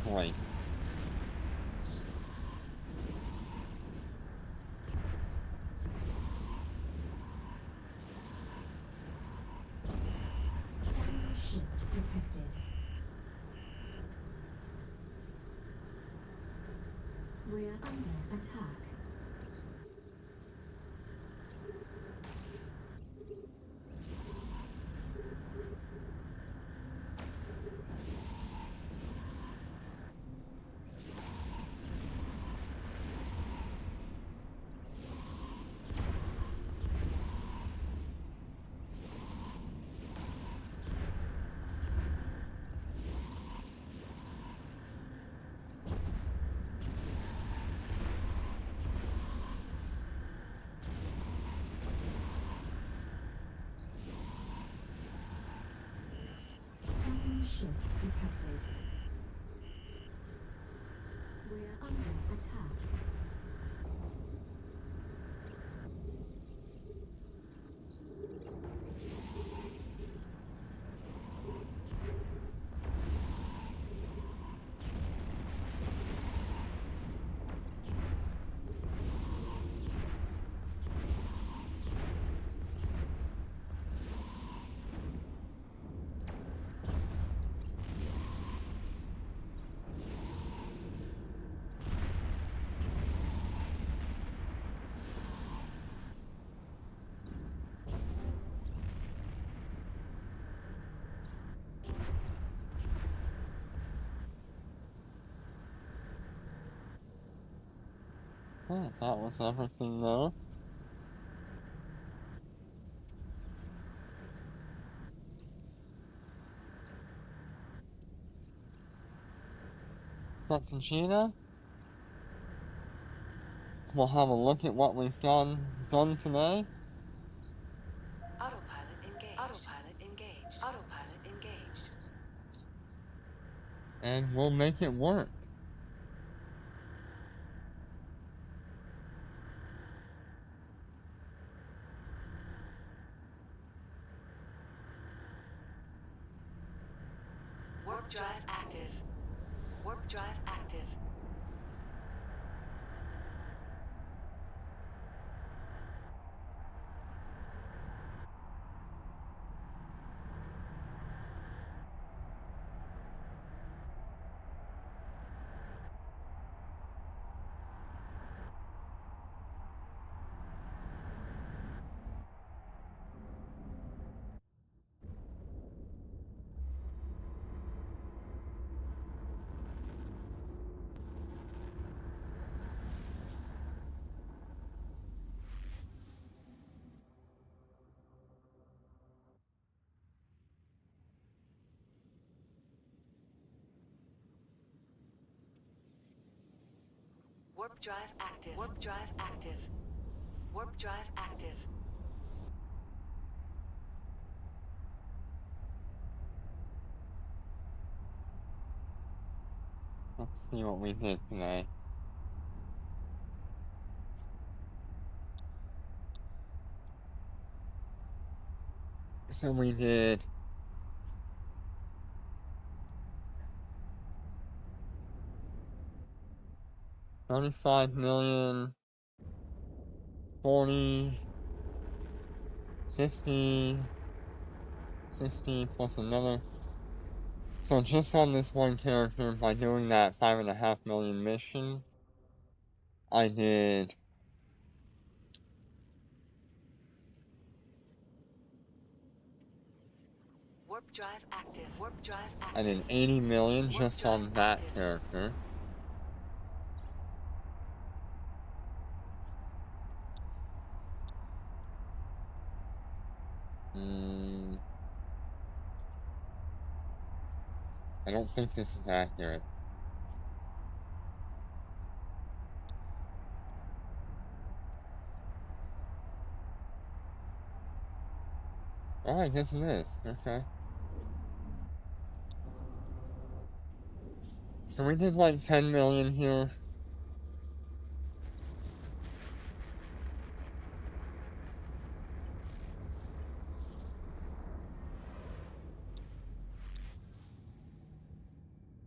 great. Enemy ships detected. We're under attack. Attacks detected. We're under attack. Oh, that was everything there. Dr. Gina, we'll have a look at what we've done today. Autopilot engaged. Autopilot engaged. Autopilot engaged. And we'll make it work. Warp drive active. Warp drive active. Warp drive active. Warp drive active. Warp drive active. Let's see what we did today. So we did 35 million, 40, 50, 60 plus another. So just on this one character, by doing that 5.5 million mission, I did Warp drive active. Warp drive active. I did 80 million Warp just drive on that active. character. I don't think this is accurate. Oh, I guess it is. Okay. So we did like 10 million here.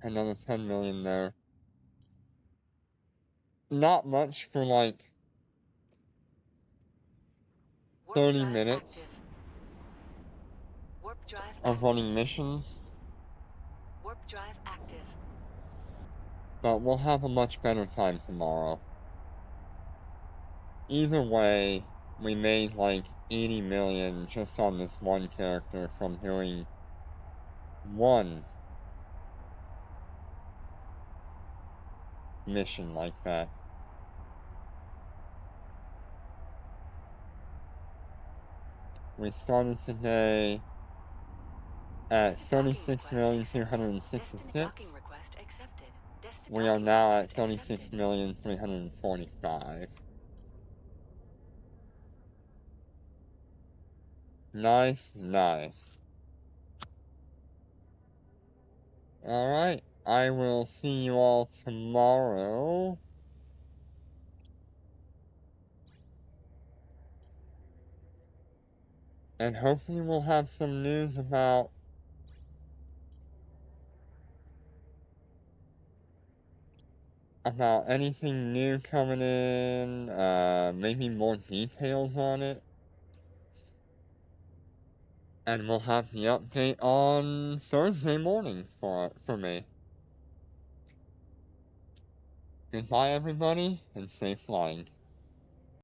Another 10 million there. Not much for like Warp 30 drive minutes active. Warp drive of active. running missions, Warp drive active. but we'll have a much better time tomorrow. Either way, we made like 80 million just on this one character from doing one mission like that. We started today at Destined docking request accepted. 36,266. Destined docking request accepted. Destined We are docking now at request accepted. 36,345. Nice, nice. Alright, I will see you all tomorrow. And hopefully we'll have some news about anything new coming in, maybe more details on it. And we'll have the update on Thursday morning for me. Goodbye everybody, and safe flying.